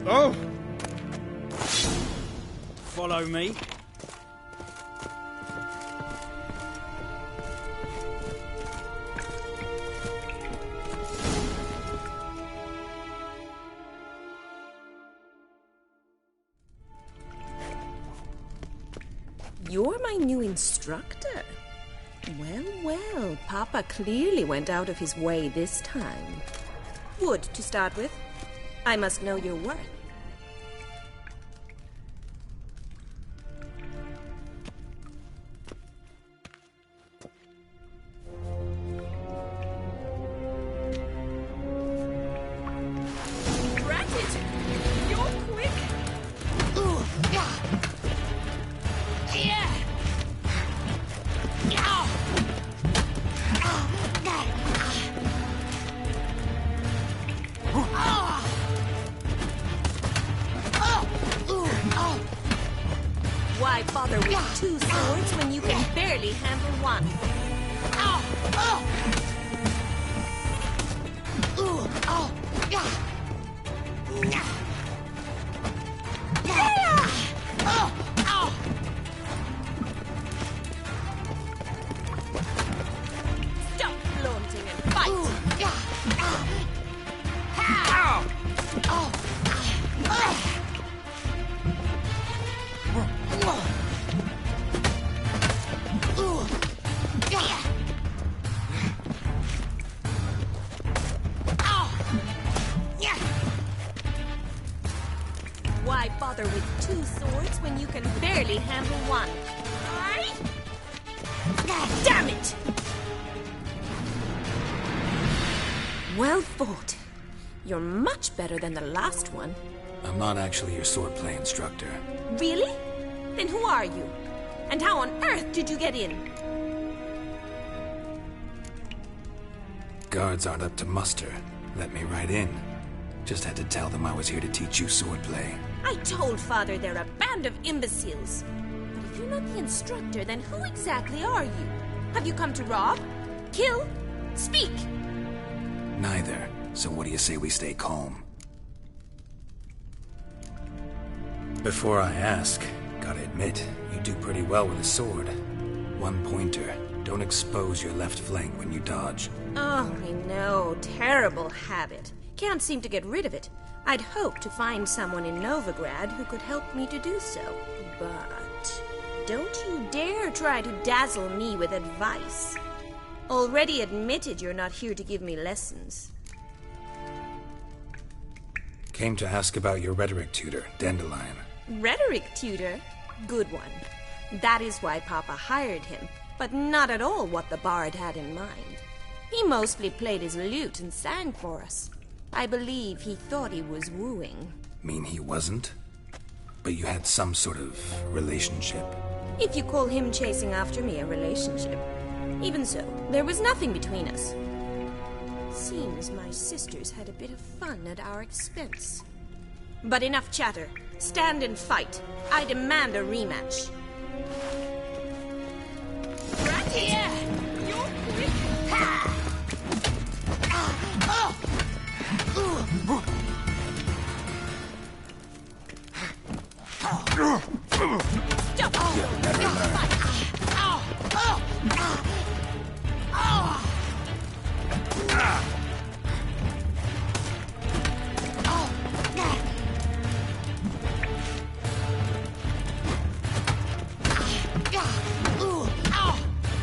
Oh! Follow me. you're my new instructor. Well, well, Papa clearly went out of his way this time. Wood, to start with. I must know your worth. Why bother with two swords when you can barely handle one? Stop flaunting and fight! Why bother with two swords when you can barely handle one? Damn it! Well fought. You're much better than the last one. I'm not actually your swordplay instructor. Really? Then who are you? And how on earth did you get in? Guards aren't up to muster. Let me right in. Just had to tell them I was here to teach you swordplay. I told Father they're a band of imbeciles. But if you're not the instructor, then who exactly are you? Have you come to rob? Kill? Speak! Neither. So what do you say we stay calm? Before I ask, gotta admit, you do pretty well with a sword. One pointer. Don't expose your left flank when you dodge. Oh, I know. Terrible habit. Can't seem to get rid of it. I'd hoped to find someone in Novigrad who could help me to do so. But don't you dare try to dazzle me with advice. Already admitted you're not here to give me lessons. Came to ask about your rhetoric tutor, Dandelion. Rhetoric tutor? Good one. That is why Papa hired him, but not at all what the bard had in mind. He mostly played his lute and sang for us. I believe he thought he was wooing. Mean he wasn't? But you had some sort of relationship? If you call him chasing after me a relationship. Even so, there was nothing between us. Seems my sisters had a bit of fun at our expense. But enough chatter. Stand and fight. I demand a rematch. Right here! You're quick! Ha! Stop! You'll never learn.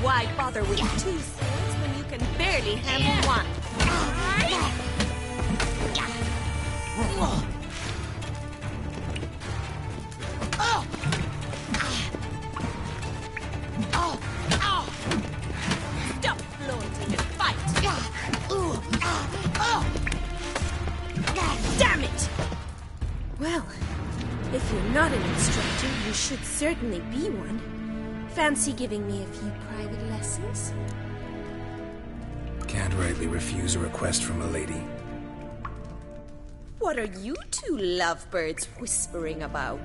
Why bother with two swords when you can barely handle one? Stop flaunting and fight! Damn it! Well, if you're not an instructor, you should certainly be one. Fancy giving me a few private lessons? Can't rightly refuse a request from a lady. What are you two lovebirds whispering about?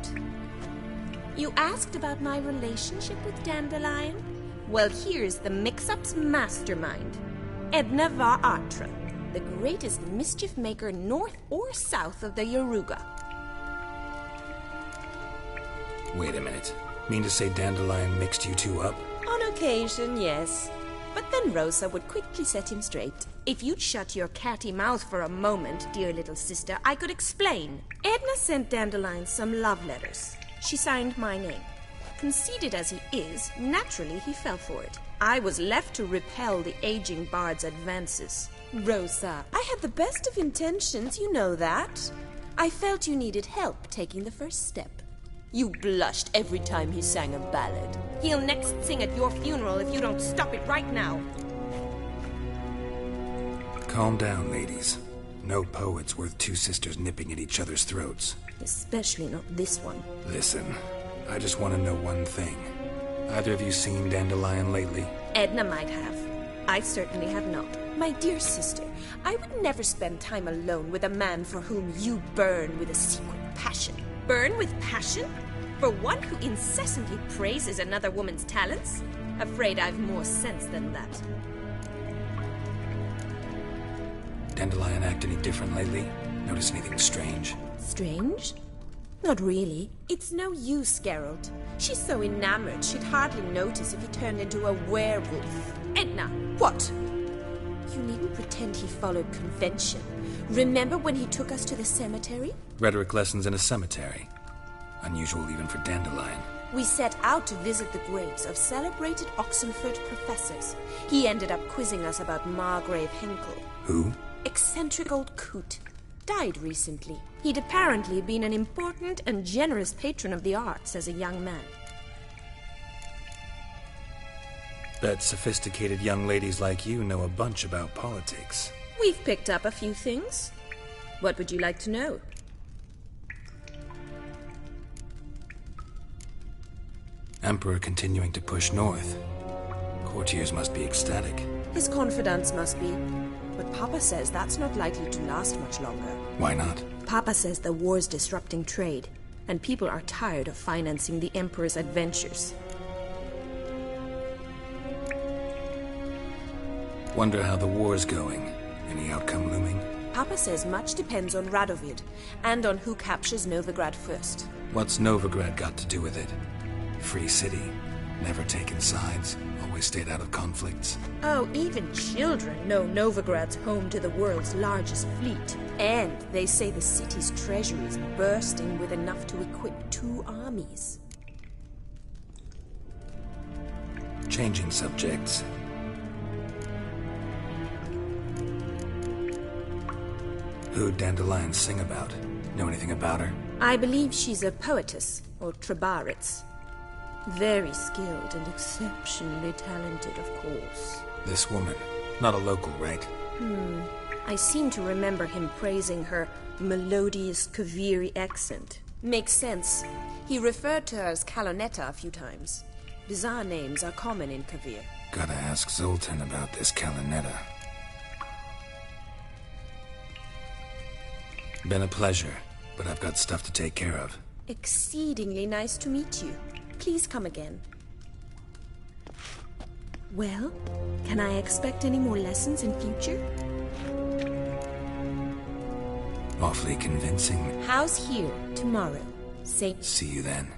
You asked about my relationship with Dandelion? Well, here's the mix-up's mastermind. Edna var Atra, the greatest mischief maker north or south of the Yaruga. Wait a minute. Mean to say Dandelion mixed you two up? On occasion, yes. But then Rosa would quickly set him straight. If you'd shut your catty mouth for a moment, dear little sister, I could explain. Edna sent Dandelion some love letters. She signed my name. Conceited as he is, naturally he fell for it. I was left to repel the aging bard's advances. Rosa, I had the best of intentions, you know that. I felt you needed help taking the first step. You blushed every time he sang a ballad. He'll next sing at your funeral if you don't stop it right now. Calm down, ladies. No poet's worth two sisters nipping at each other's throats. Especially not this one. Listen, I just want to know one thing. Either of you seen Dandelion lately? Edna might have. I certainly have not. My dear sister, I would never spend time alone with a man for whom you burn with a secret passion. Burn with passion? For one who incessantly praises another woman's talents? Afraid I've more sense than that. Dandelion act any different lately? Notice anything strange? Strange? Not really. It's no use, Geralt. She's so enamored she'd hardly notice if he turned into a werewolf. Edna, what? You needn't pretend he followed convention. Remember when he took us to the cemetery? Rhetoric lessons in a cemetery. Unusual even for Dandelion. We set out to visit the graves of celebrated Oxenford professors. He ended up quizzing us about Margrave Henkel. Who? Eccentric old coot. Died recently. He'd apparently been an important and generous patron of the arts as a young man. Bet sophisticated young ladies like you know a bunch about politics. We've picked up a few things. What would you like to know? Emperor continuing to push north. Courtiers must be ecstatic. His confidants must be. But Papa says that's not likely to last much longer. Why not? Papa says the war's disrupting trade, and people are tired of financing the Emperor's adventures. Wonder how the war's going. Any outcome looming? Papa says much depends on Radovid, and on who captures Novigrad first. What's Novigrad got to do with it? Free city. Never taken sides. Always stayed out of conflicts. Oh, even children know Novigrad's home to the world's largest fleet. And they say the city's treasury is bursting with enough to equip 2 armies. Changing subjects. Who'd Dandelion sing about? Know anything about her? I believe she's a poetess, or Trebaritz. Very skilled and exceptionally talented, of course. This woman. Not a local, right? I seem to remember him praising her melodious Kaviri accent. Makes sense. He referred to her as Calonetta a few times. Bizarre names are common in Kavir. Gotta ask Zoltan about this Calonetta. Been a pleasure, but I've got stuff to take care of. Exceedingly nice to meet you. Please come again. Well, can I expect any more lessons in future? Awfully convincing. House here, tomorrow. Same. See you then.